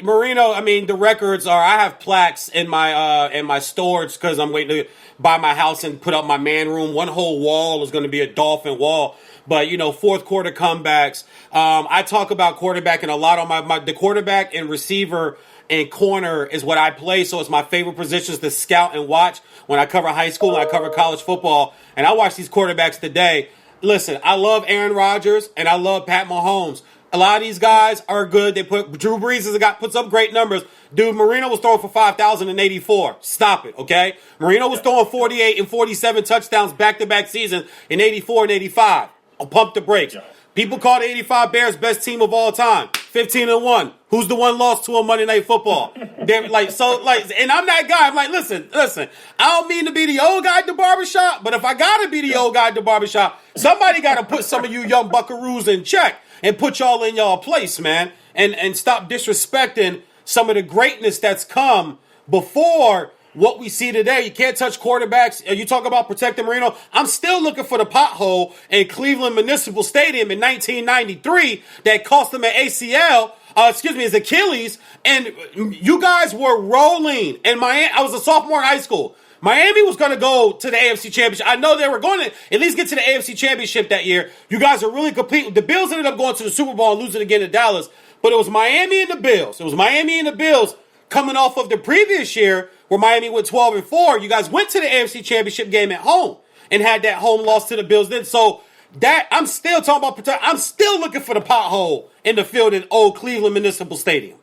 Marino, the records are, I have plaques in my storage because I'm waiting to buy my house and put up my man room. One whole wall is going to be a Dolphin wall. But, fourth quarter comebacks. I talk about quarterbacking a lot on the quarterback and receiver and corner is what I play. So it's my favorite positions to scout and watch when I cover high school and I cover college football. And I watch these quarterbacks today. Listen, I love Aaron Rodgers and I love Pat Mahomes. A lot of these guys are good. Drew Brees puts up great numbers. Dude, Marino was throwing for 5,084. Stop it, okay? Marino was throwing 48 and 47 touchdowns back-to-back seasons in 84 and 85. I'll pump the brakes. People call the 85 Bears best team of all time. 15-1. Who's the one lost to on Monday Night Football? And I'm that guy. I'm like, listen. I don't mean to be the old guy at the barbershop, but if I gotta be the old guy at the barbershop, somebody gotta put some of you young buckaroos in check and put y'all in y'all place, man. And stop disrespecting some of the greatness that's come before what we see today. You can't touch quarterbacks. You talk about protecting Marino. I'm still looking for the pothole in Cleveland Municipal Stadium in 1993 that cost him an ACL, his Achilles. And you guys were rolling. And I was a sophomore in high school. Miami was going to go to the AFC Championship. I know they were going to at least get to the AFC Championship that year. You guys are really complete. The Bills ended up going to the Super Bowl and losing again to Dallas. But it was Miami and the Bills. Coming off of the previous year where Miami went 12-4. You guys went to the AFC Championship game at home and had that home loss to the Bills then. So that I'm still talking about. I'm still looking for the pothole in the field in old Cleveland Municipal Stadium.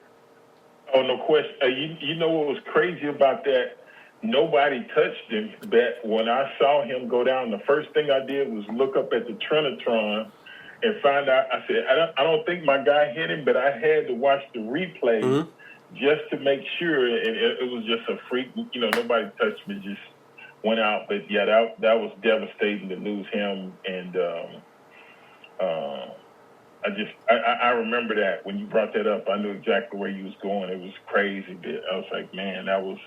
Oh, no question. You know what was crazy about that? Nobody touched him. But when I saw him go down, the first thing I did was look up at the Trinitron and find out. I said, I don't think my guy hit him, but I had to watch the replay just to make sure. And it was just a freak. Nobody touched me. Just went out. But that was devastating to lose him. And I remember that when you brought that up. I knew exactly where you was going. It was crazy. But I was like, man, that was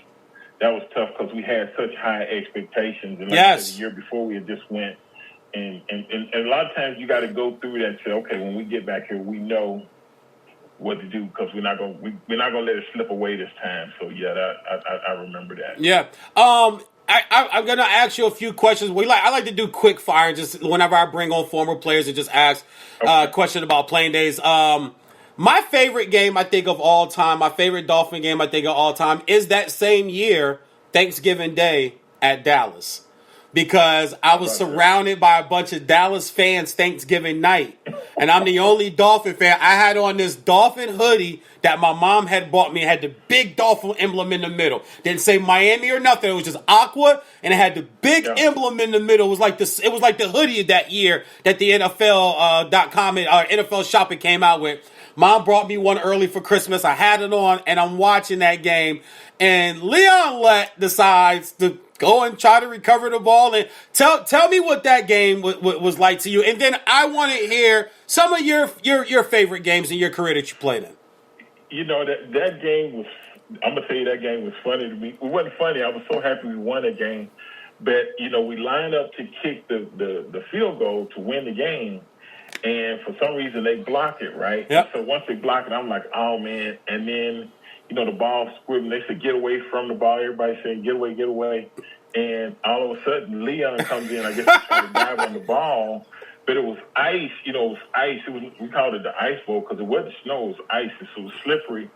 tough because we had such high expectations. And like I said, the year before we had just went. And a lot of times you got to go through that and say, okay, when we get back here, we know what to do because we're not gonna let it slip away this time. So yeah, I remember that. Yeah. I'm gonna ask you a few questions. I like to do quick fire, just whenever I bring on former players and just ask a question about playing days. My favorite game I think of all time, my favorite Dolphin game I think of all time is that same year, Thanksgiving Day at Dallas. Because I was surrounded by a bunch of Dallas fans Thanksgiving night. And I'm the only Dolphin fan. I had on this Dolphin hoodie that my mom had bought me. It had the big Dolphin emblem in the middle. Didn't say Miami or nothing. It was just aqua, and it had the big emblem in the middle. It was like the hoodie that year that the NFL.com or NFL shopping came out with. Mom brought me one early for Christmas. I had it on, and I'm watching that game. And Leon Lett decides to go and try to recover the ball. And tell me what that game was like to you. And then I want to hear some of your favorite games in your career that you played in. You know, that game was, I'm going to tell you, that game was funny to me. It wasn't funny. I was so happy we won that game. But, you know, we lined up to kick the field goal to win the game. And for some reason, they blocked it, right? Yep. So once they block it, I'm like, oh, man. And then, you know, the ball squibbing. They said, get away from the ball. Everybody saying, get away, get away. And all of a sudden, Leon comes in. I guess he's trying to dive on the ball. But it was ice. You know, it was ice. We called it the ice bowl because it wasn't snow. It was ice. So it was slippery.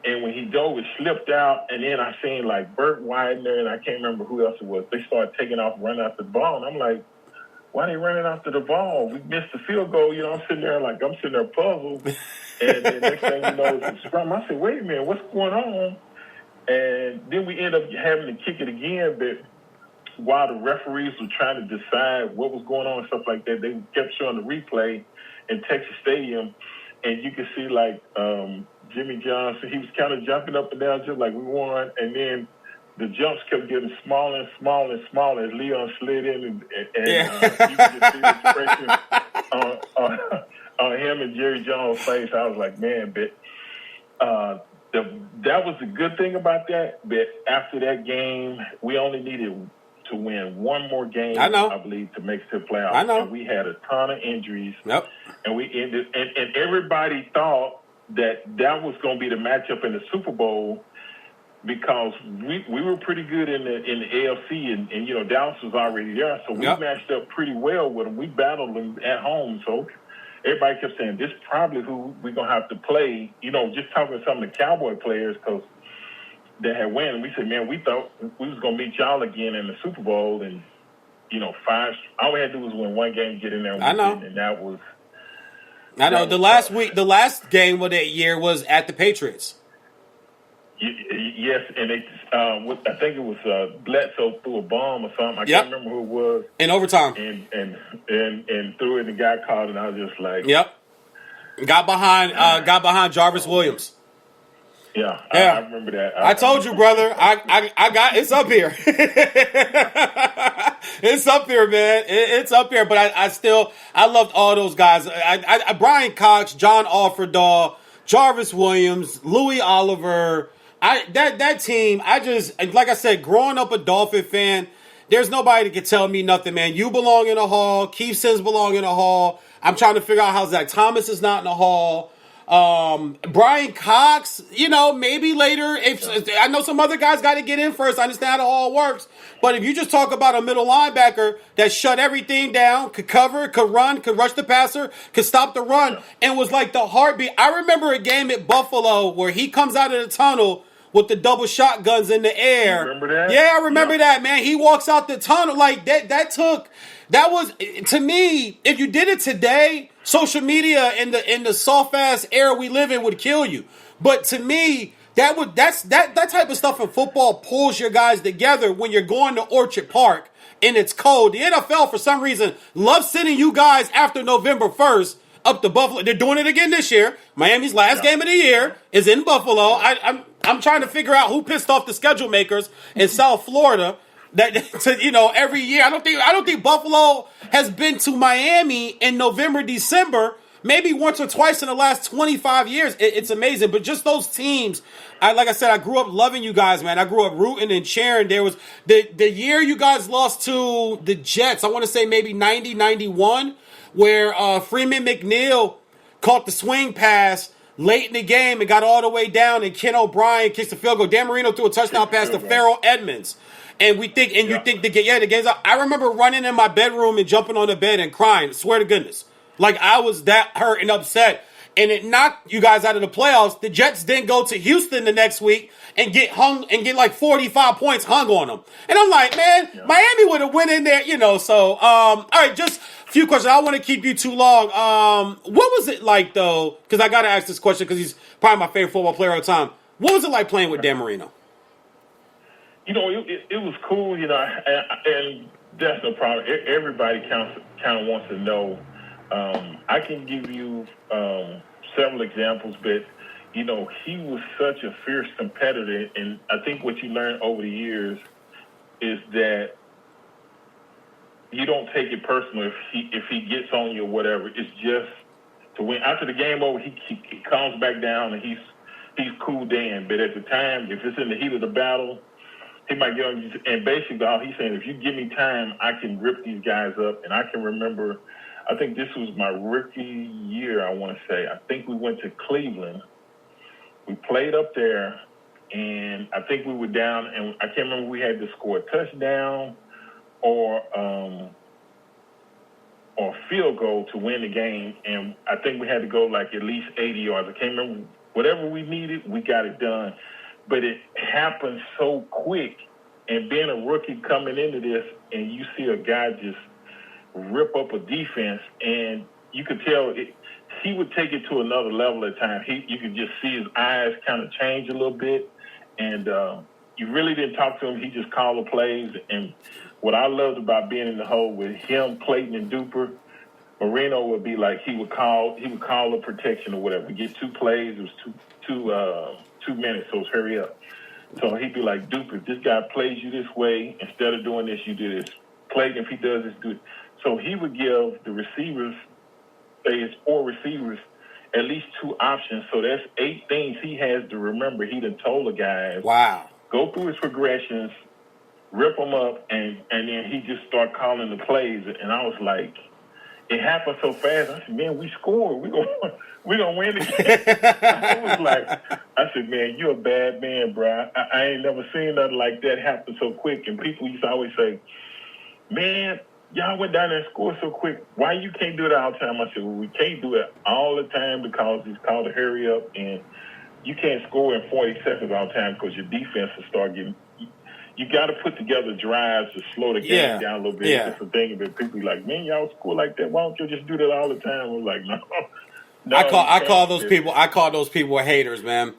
And when he dove, it slipped out. And then I seen, like, Burt Widener, and I can't remember who else it was. They started taking off, running after the ball. And I'm like, why are they running after the ball? We missed the field goal. You know, I'm sitting there puzzled. And the next thing you know, it's a scrum. I said, wait a minute, what's going on? And then we end up having to kick it again. But while the referees were trying to decide what was going on and stuff like that, they kept showing the replay in Texas Stadium. And you could see, like, Jimmy Johnson, he was kind of jumping up and down just like we won. And then the jumps kept getting smaller and smaller and smaller as Leon slid in, and you could just see the expression on him and Jerry Jones' face. I was like, man, but that was the good thing about that. But after that game, we only needed to win one more game, I believe, to make it to the playoffs. I know. And we had a ton of injuries. Yep. And we ended, and everybody thought that was going to be the matchup in the Super Bowl, because we were pretty good in the AFC, and you know, Dallas was already there, so we matched up pretty well with them. We battled them at home, so everybody kept saying, this is probably who we're going to have to play, you know, just talking to some of the Cowboy players, because they had won, and we said, man, we thought we was going to meet y'all again in the Super Bowl, and, you know, all we had to do was win one game, get in there, and and that was... I know, the last game of that year was at the Patriots. Yes, and they, I think it was Bledsoe threw a bomb or something. I can't remember who it was. In overtime. And threw it and got caught, and I was just like... Yep. Got behind Jarvis Williams. Yeah, I remember that. I told you, brother. I got it's up here. It's up here, man. It's up here. But I loved all those guys. Brian Cox, John Offerdahl, Jarvis Williams, Louis Oliver. That team. Like I said, growing up a Dolphin fan, there's nobody that can tell me nothing, man. You belong in the Hall. Keith Sims belong in the Hall. I'm trying to figure out how Zach Thomas is not in the Hall. Brian Cox, you know, maybe later. If I know some other guys got to get in first. I understand how the Hall works. But if you just talk about a middle linebacker that shut everything down, could cover, could run, could rush the passer, could stop the run, and was like the heartbeat. I remember a game at Buffalo where he comes out of the tunnel with the double shotguns in the air. You remember that? Yeah, I remember that, man. He walks out the tunnel like that. That was, to me, if you did it today, social media in the soft ass era we live in would kill you. But to me, that type of stuff in football pulls your guys together when you're going to Orchard Park and it's cold. The NFL, for some reason, loves sending you guys after November 1st up to Buffalo. They're doing it again this year. Miami's last game of the year is in Buffalo. I'm trying to figure out who pissed off the schedule makers in South Florida. Every year. I don't think Buffalo has been to Miami in November, December, maybe once or twice in the last 25 years. It's amazing. But just those teams, like I said, I grew up loving you guys, man. I grew up rooting and cheering. There was the year you guys lost to the Jets, I want to say maybe 90, 91, where Freeman McNeil caught the swing pass late in the game and got all the way down, and Ken O'Brien kicks the field goal. Dan Marino threw a touchdown pass to Farrell Edmonds. And you think the game's out. I remember running in my bedroom and jumping on the bed and crying. Swear to goodness. Like, I was that hurt and upset. And it knocked you guys out of the playoffs. The Jets then go to Houston the next week and get like 45 points hung on them. And I'm like, man, Miami would have went in there, So, all right, just a few questions. I don't want to keep you too long. What was it like, though? Because I got to ask this question because he's probably my favorite football player of all time. What was it like playing with Dan Marino? It was cool, and that's no problem. Everybody kind of wants to know. I can give you several examples, but, he was such a fierce competitor, and I think what you learn over the years is that you don't take it personal if he gets on you or whatever. It's just to win. After the game over, he calms back down, and he's cool then. But at the time, if it's in the heat of the battle, he might get on you. And basically, all he's saying, if you give me time, I can rip these guys up. And I can remember, I think this was my rookie year, I want to say. I think we went to Cleveland. We played up there, and I think we were down, and I can't remember if we had to score a touchdown or field goal to win the game. And I think we had to go like at least 80 yards. I can't remember. Whatever we needed, we got it done. But it happened so quick, and being a rookie coming into this, and you see a guy just rip up a defense, and you could tell he would take it to another level at times. You could just see his eyes kind of change a little bit, and you really didn't talk to him. He just called the plays. And what I loved about being in the hole with him, Clayton, and Duper, Marino would be like he would call a protection or whatever. We get 2 plays. It was 2 minutes, so hurry up. So he'd be like, Duper, if this guy plays you this way, instead of doing this, you do this. Clayton, if he does this, do it. So he would give the receivers, say it's 4 receivers, at least 2 options. So that's 8 things he has to remember. He done told the guys. Wow. Go through his progressions, rip them up, and then he just start calling the plays. And I was like, it happened so fast. I said, man, we scored. We're gonna win the game. I said, man, you're a bad man, bro. I ain't never seen nothing like that happen so quick. And people used to always say, man, y'all went down there and scored so quick. Why you can't do it all the time? I said, well, we can't do it all the time because it's called a hurry up, and you can't score in 40 seconds all the time because your defense will start getting. You got to put together drives to slow the game down a little bit. Yeah. That's the thing. But people like, man, y'all score like that. Why don't you just do that all the time? I was like, no. I call those people haters, man.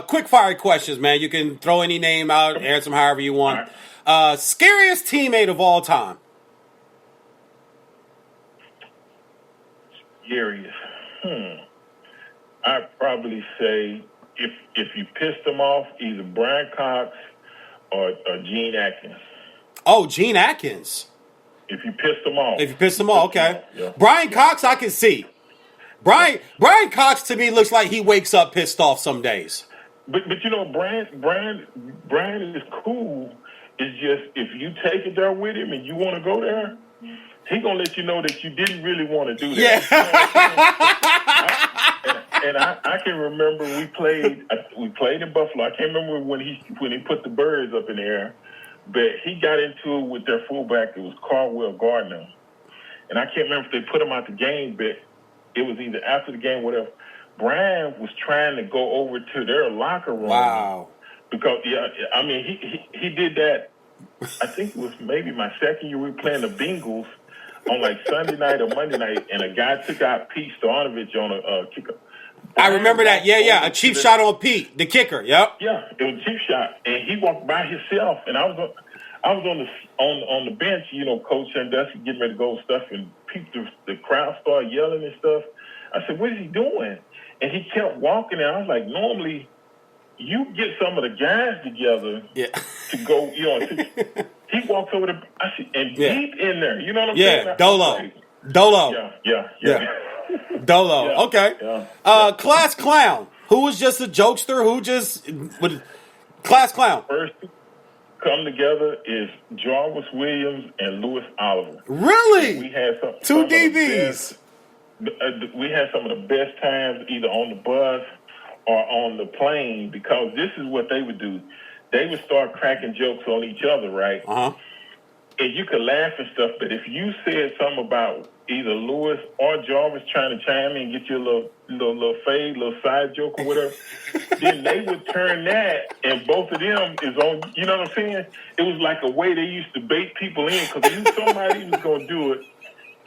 Quick fire questions, man. You can throw any name out, answer them however you want. Right. Scariest teammate of all time. Scariest. I'd probably say if you pissed them off, either Brian Cox or Gene Atkins. Oh, Gene Atkins. If you pissed them off. Okay. Yeah. Brian Cox, I can see. Brian Cox to me looks like he wakes up pissed off some days. But Brian is cool. It's just if you take it there with him and you want to go there, he gonna let you know that you didn't really want to do that. Yeah. I can remember we played in Buffalo. I can't remember when he put the birds up in the air, but he got into it with their fullback. It was Carwell Gardner, and I can't remember if they put him out the game, but it was either after the game, or whatever. Brian was trying to go over to their locker room. Wow. Because he did that. I think it was maybe my second year. We were playing the Bengals on like Sunday night or Monday night, and a guy took out Pete Stoyanovich on a kicker. I remember that. Yeah. A cheap shot on Pete, the kicker. Yep. Yeah, it was a cheap shot, and he walked by himself, and I was on the bench, Coach Sandusky getting ready to go and stuff, and the crowd started yelling and stuff. I said, "What is he doing?" And he kept walking, and I was like, "Normally, you get some of the guys together to go, he walks over to, deep in there, you know what I'm saying? Yeah, Dolo. Yeah. Dolo, yeah, okay. Yeah. Class clown. Who was just a jokester? Class clown? First come together is Jarvis Williams and Louis Oliver. Really? We had some two DBs. we had some of the best times either on the bus or on the plane, because this is what they would do. They would start cracking jokes on each other, right? Uh-huh. And you could laugh and stuff, but if you said something about either Lewis or Jarvis trying to chime in and get you a little fade, little side joke or whatever, then they would turn that, and both of them is on, you know what I'm saying? It was like a way they used to bait people in, because they knew somebody was going to do it.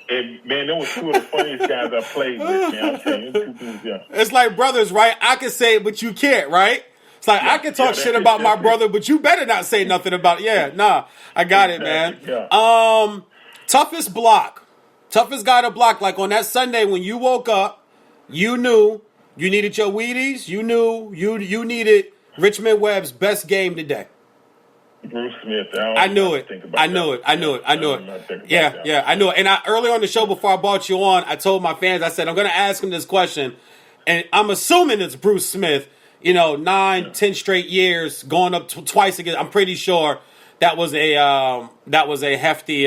And, man, that was two of the funniest guys I played with, man. I'm telling you, two dudes, yeah. It's like brothers, right? I can say it, but you can't, right? It's like, I can talk shit about my brother, but you better not say nothing about it. Yeah, nah, I got it, man. Yeah. Toughest block. Toughest guy to block. Like on that Sunday when you woke up, you knew you needed your Wheaties. You knew you needed Richmond Webb's best game today. Bruce Smith. I knew it. I knew it. Yeah, I knew it. And earlier on the show, before I brought you on, I told my fans, I said, I'm going to ask him this question. And I'm assuming it's Bruce Smith. 9-10 straight years going up twice again. I'm pretty sure that was a hefty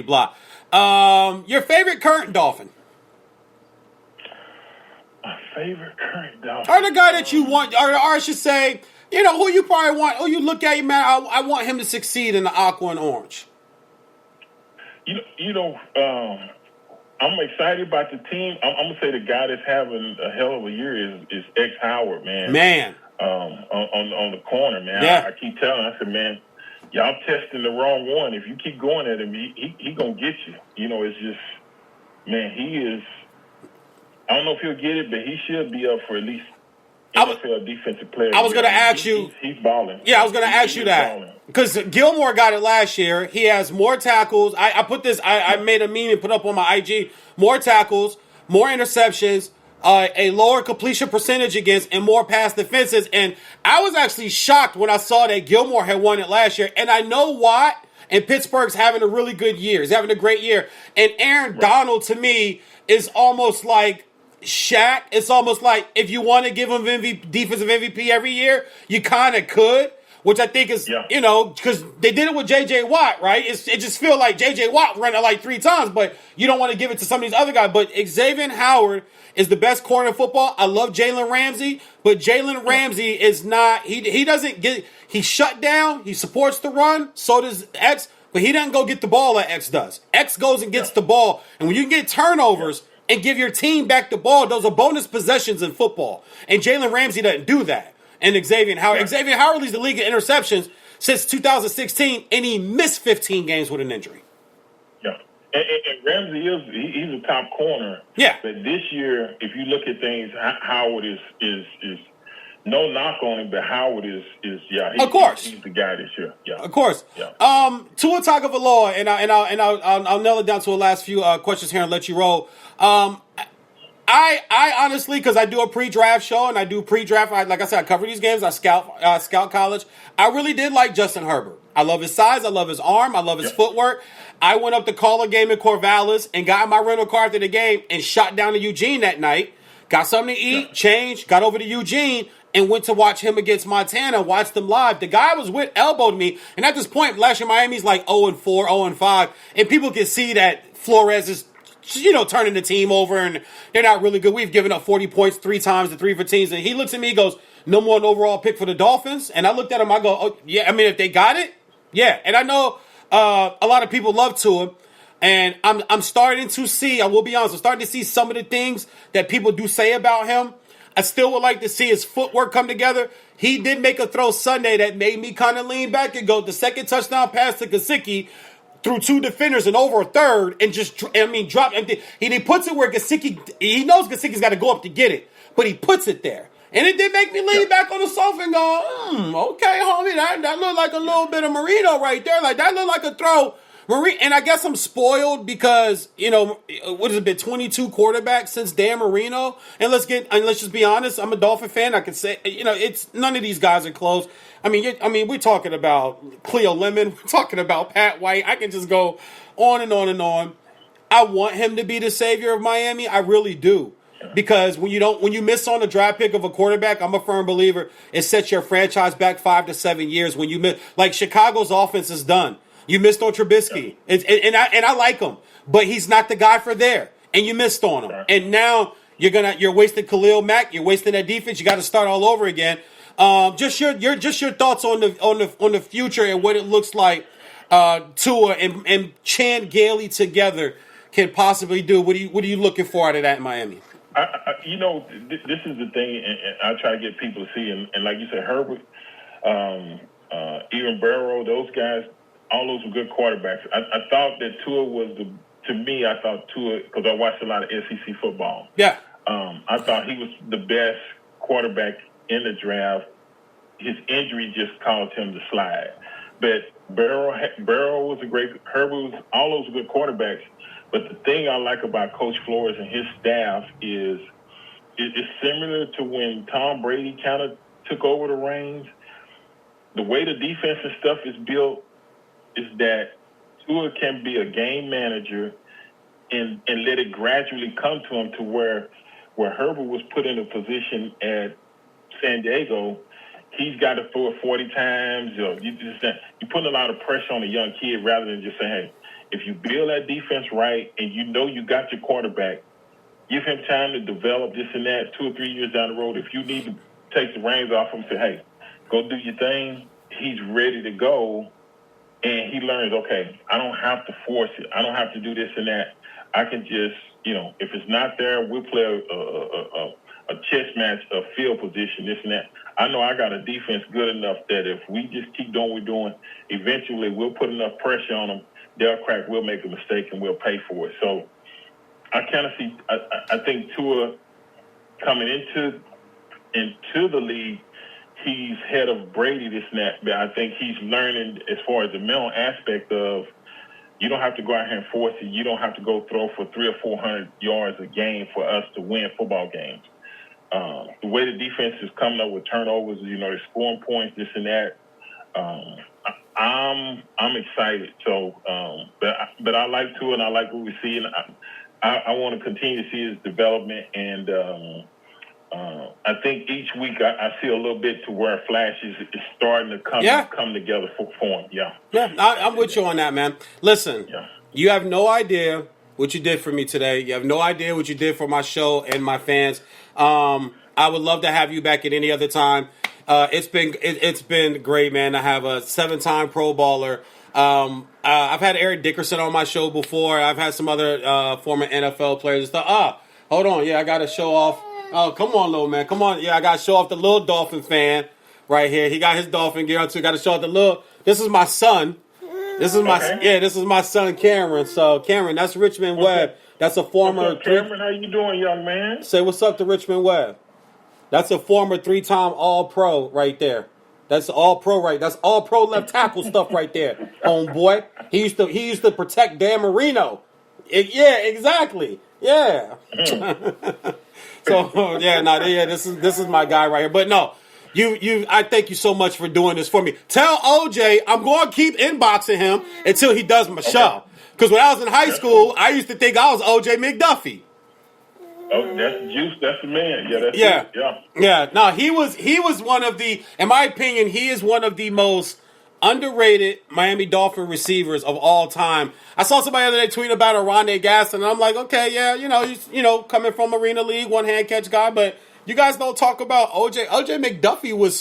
block. Your favorite current Dolphin? My favorite current Dolphin, or the guy that you want, or I should say, who you probably want, who you look at, man, I want him to succeed in the aqua and orange. I'm excited about the team. I'm gonna say the guy that's having a hell of a year is X Howard, man. On the corner, man. Yeah. I keep telling him, I said, man, y'all testing the wrong one. If you keep going at him, he gonna get you. It's just, man, he is. I don't know if he'll get it, but he should be up for at least NFL defensive player. I was going to ask you. He's balling. Yeah, I was going to ask you that. Because Gilmore got it last year. He has more tackles. I made a meme and put up on my IG. More tackles, more interceptions, a lower completion percentage against, and more pass defenses. And I was actually shocked when I saw that Gilmore had won it last year. And I know why. And Pittsburgh's having a really good year. He's having a great year. And Aaron Donald, to me, is almost like Shaq. It's almost like if you want to give him defensive MVP every year, you kind of could, which I think is, because they did it with J.J. Watt, right? It just feels like J.J. Watt ran it like 3 times, but you don't want to give it to some of these other guys. But Xavier Howard is the best corner in football. I love Jalen Ramsey, but Jalen Ramsey is not, he doesn't get, he's shut down. He supports the run. So does X, but he doesn't go get the ball like X does. X goes and gets the ball. And when you get turnovers, and give your team back the ball, those are bonus possessions in football. And Jalen Ramsey doesn't do that. And Xavier Howard. Yeah. Xavier Howard leads the league in interceptions since 2016, and he missed 15 games with an injury. Yeah. And Ramsey he's a top corner. Yeah. But this year, if you look at things, Howard is no knock on him, but Howard is of course. He's the guy this year. Yeah. Of course. Yeah. Tua Tagovailoa, and I'll nail it down to a last few questions here and let you roll. I honestly, because I do a pre-draft show and I do pre-draft, like I said, I cover these games. I scout college. I really did like Justin Herbert. I love his size. I love his arm. I love his footwork. I went up to call a game in Corvallis and got my rental car after the game and shot down to Eugene that night. Got something to eat, changed, got over to Eugene, and went to watch him against Montana, watched them live. The guy I was with elbowed me, and at this point, last year Miami's like 0-4, 0-5, and people can see that Flores is turning the team over, and they're not really good. We've given up 40 points 3 times to 3 for teams. And he looks at me, he goes, no more an overall pick for the Dolphins. And I looked at him, I go, oh, yeah, I mean, if they got it, yeah. And I know a lot of people love Tua, and I'm starting to see, I will be honest, I'm starting to see some of the things that people do say about him. I still would like to see his footwork come together. He did make a throw Sunday that made me kind of lean back and go, the second touchdown pass to Gesicki, through 2 defenders and over a third, and drop. He puts it where Gesicki, he knows Gesicki's got to go up to get it, but he puts it there. And it did make me lean back on the sofa and go, okay, homie, that looked like a little bit of Marino right there. Like, that looked like a throw. And I guess I'm spoiled because, what has it been, 22 quarterbacks since Dan Marino? And let's just be honest, I'm a Dolphin fan. I can say, it's none of these guys are close. I mean, we're talking about Cleo Lemon. We're talking about Pat White. I can just go on and on and on. I want him to be the savior of Miami. I really do. Because when you miss on a draft pick of a quarterback, I'm a firm believer, it sets your franchise back 5 to 7 years. When you miss, like Chicago's offense is done. You missed on Trubisky, and I like him, but he's not the guy for there. and you missed on them. And now you're wasting Khalil Mack. You're wasting that defense. You got to start all over again. Just your thoughts on the future and what it looks like. Tua and Chan Gailey together can possibly do. What are you looking for out of that in Miami? This is the thing, and I try to get people to see, and like you said, Herbert, even Burrow, those guys, all those were good quarterbacks. I thought that Tua was I thought Tua, because I watched a lot of SEC football. Yeah. I thought he was the best quarterback in the draft. His injury just caused him to slide. But Burrow was a great, Herbert was, all those were good quarterbacks. But the thing I like about Coach Flores and his staff is it's similar to when Tom Brady kind of took over the reins. The way the defense and stuff is built is that Tua can be a game manager and let it gradually come to him to where Herbert was put in a position at San Diego. He's got to throw it 40 times. You're putting a lot of pressure on a young kid rather than just saying, hey, if you build that defense right and you know you got your quarterback, give him time to develop this and that 2 or 3 years down the road. If you need to take the reins off him and say, hey, go do your thing, he's ready to go. And he learns, okay, I don't have to force it. I don't have to do this and that. I can just, if it's not there, we'll play a chess match, a field position, this and that. I know I got a defense good enough that if we just keep doing what we're doing, eventually we'll put enough pressure on them. They'll crack, we'll make a mistake, and we'll pay for it. So I kind of see, I think Tua coming into the league, he's head of Brady, this and that, but I think he's learning as far as the mental aspect of you don't have to go out here and force it. You don't have to go throw for 300 or 400 yards a game for us to win football games. The way the defense is coming up with turnovers, they're scoring points, this and that. I'm excited. So, but I like Tua and I like what we see, and I want to continue to see his development. And I think each week I see a little bit to where flashes is starting to come together for him. Yeah. I'm with you on that, man. Listen, You have no idea what you did for me today. You have no idea what you did for my show and my fans. I would love to have you back at any other time. It's been great, man. I have a 7-time Pro Bowler. I've had Eric Dickerson on my show before. I've had some other former NFL players and stuff. Hold on. Yeah, I got to show off. Oh, come on, little man. Come on. Yeah, I got to show off the little Dolphin fan right here. He got his Dolphin gear on too. Got to show off the little. This is my son. This is my son, Cameron. So, Cameron, that's Richmond Webb. That's a former. Cameron, how you doing, young man? Say what's up to Richmond Webb. That's a former 3-time All-Pro right there. That's All-Pro right. That's All-Pro left tackle stuff right there, homeboy. He used to protect Dan Marino. Yeah, exactly. Yeah. So this is my guy right here. But no, I thank you so much for doing this for me. Tell OJ I'm going to keep inboxing him until he does my show. Because when I was in high school, I used to think I was OJ McDuffie. Oh, that's Juice. That's the man. Yeah, that's it. Yeah. No, he was one of the, in my opinion, he is one of the most underrated Miami Dolphin receivers of all time. I saw somebody the other day tweet about Rondé Gaston, and I'm like, okay, yeah, he's coming from Arena League, one hand catch guy, but you guys don't talk about OJ. OJ McDuffie was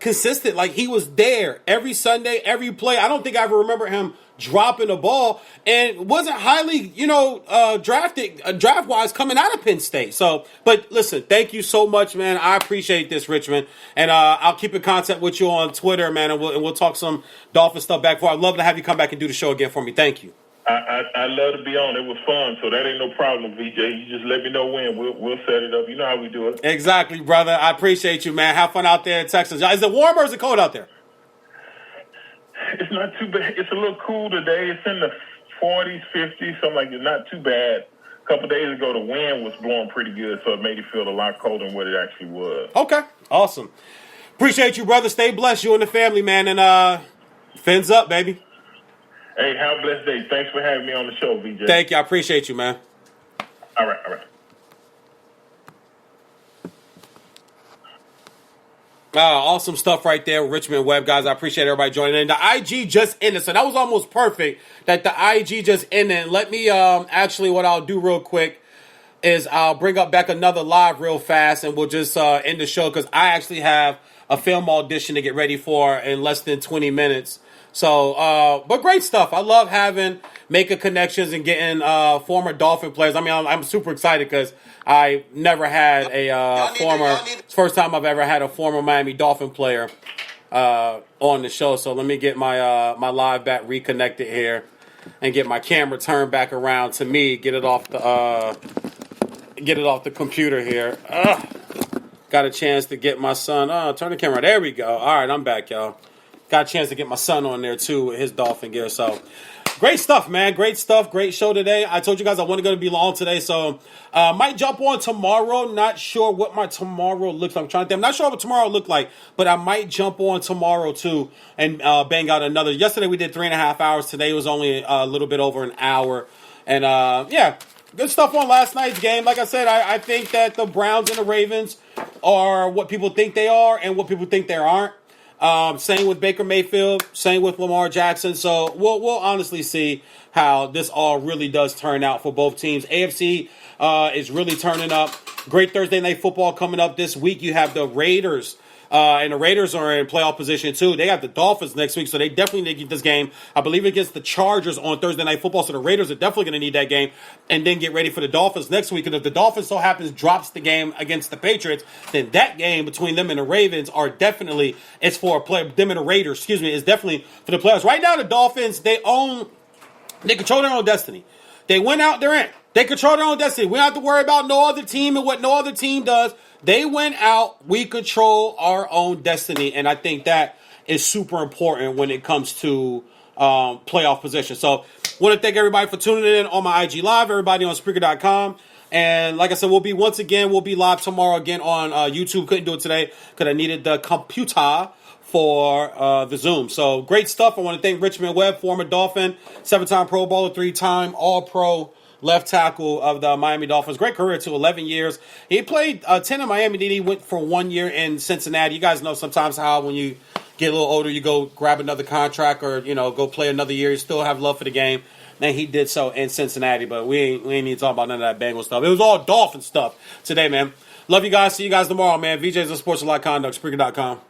consistent. Like, he was there every Sunday, every play. I don't think I ever remember him dropping the ball, and wasn't highly, draft-wise coming out of Penn State. So, but listen, thank you so much, man. I appreciate this, Richmond, and I'll keep in contact with you on Twitter, man, and we'll talk some Dolphin stuff back for. I'd love to have you come back and do the show again for me. Thank you. I love to be on. It was fun, so that ain't no problem, VJ. You just let me know when. We'll set it up. You know how we do it. Exactly, brother. I appreciate you, man. Have fun out there in Texas. Is it warm or is it cold out there? It's not too bad. It's a little cool today. It's in the 40s, 50s, something like that. Not too bad. A couple of days ago, the wind was blowing pretty good, so it made it feel a lot colder than what it actually was. Okay. Awesome. Appreciate you, brother. Stay blessed, you and the family, man. And fins up, baby. Hey, have a blessed day. Thanks for having me on the show, VJ. Thank you. I appreciate you, man. All right. Awesome stuff right there, Richmond Web guys. I appreciate everybody joining in. The IG just ended, so that was almost perfect that the IG just ended. Let me actually, what I'll do real quick is I'll bring up back another live real fast, and we'll just end the show because I actually have a film audition to get ready for in less than 20 minutes. So, but great stuff. I love making connections and getting former Dolphin players. I mean, I'm super excited because I never had it's first time I've ever had a former Miami Dolphin player on the show. So let me get my live back reconnected here and get my camera turned back around to me. Get it off the computer here. Got a chance to get my son. Turn the camera. There we go. All right, I'm back, y'all. Got a chance to get my son on there too with his Dolphin gear. So great stuff, man. Great stuff. Great show today. I told you guys I wasn't going to be long today, so might jump on tomorrow. Not sure what my tomorrow looks like. I'm not sure what tomorrow look like, but I might jump on tomorrow too and bang out another. Yesterday we did 3.5 hours. Today was only a little bit over an hour. And yeah, good stuff on last night's game. Like I said, I think that the Browns and the Ravens are what people think they are and what people think they aren't. Same with Baker Mayfield, same with Lamar Jackson. So we'll honestly see how this all really does turn out for both teams. AFC is really turning up. Great Thursday night football coming up this week. You have the Raiders. And the Raiders are in playoff position too. They got the Dolphins next week, so they definitely need to get this game. I believe against the Chargers on Thursday Night Football, so the Raiders are definitely going to need that game and then get ready for the Dolphins next week. And if the Dolphins so happens drops the game against the Patriots, then that game between them and the Ravens are definitely, it's for a play. Them and the Raiders, is definitely for the playoffs. Right now, the Dolphins, they control their own destiny. They went out, they're in. They control their own destiny. We don't have to worry about no other team and what no other team does. They went out. We control our own destiny, and I think that is super important when it comes to playoff position. So, want to thank everybody for tuning in on my IG Live, everybody on Spreaker.com. And like I said, we'll be live tomorrow again on YouTube. Couldn't do it today because I needed the computer for the Zoom. So, great stuff. I want to thank Richmond Webb, former Dolphin, 7-time Pro Bowler, 3-time All-Pro left tackle of the Miami Dolphins. Great career too, 11 years. He played 10 in Miami. Then he went for 1 year in Cincinnati. You guys know sometimes how when you get a little older, you go grab another contract or, go play another year. You still have love for the game. And he did so in Cincinnati, but we ain't need to talk about none of that Bengal stuff. It was all Dolphin stuff today, man. Love you guys. See you guys tomorrow, man. VJ's on Sports Like Conduct, Spreaker.com.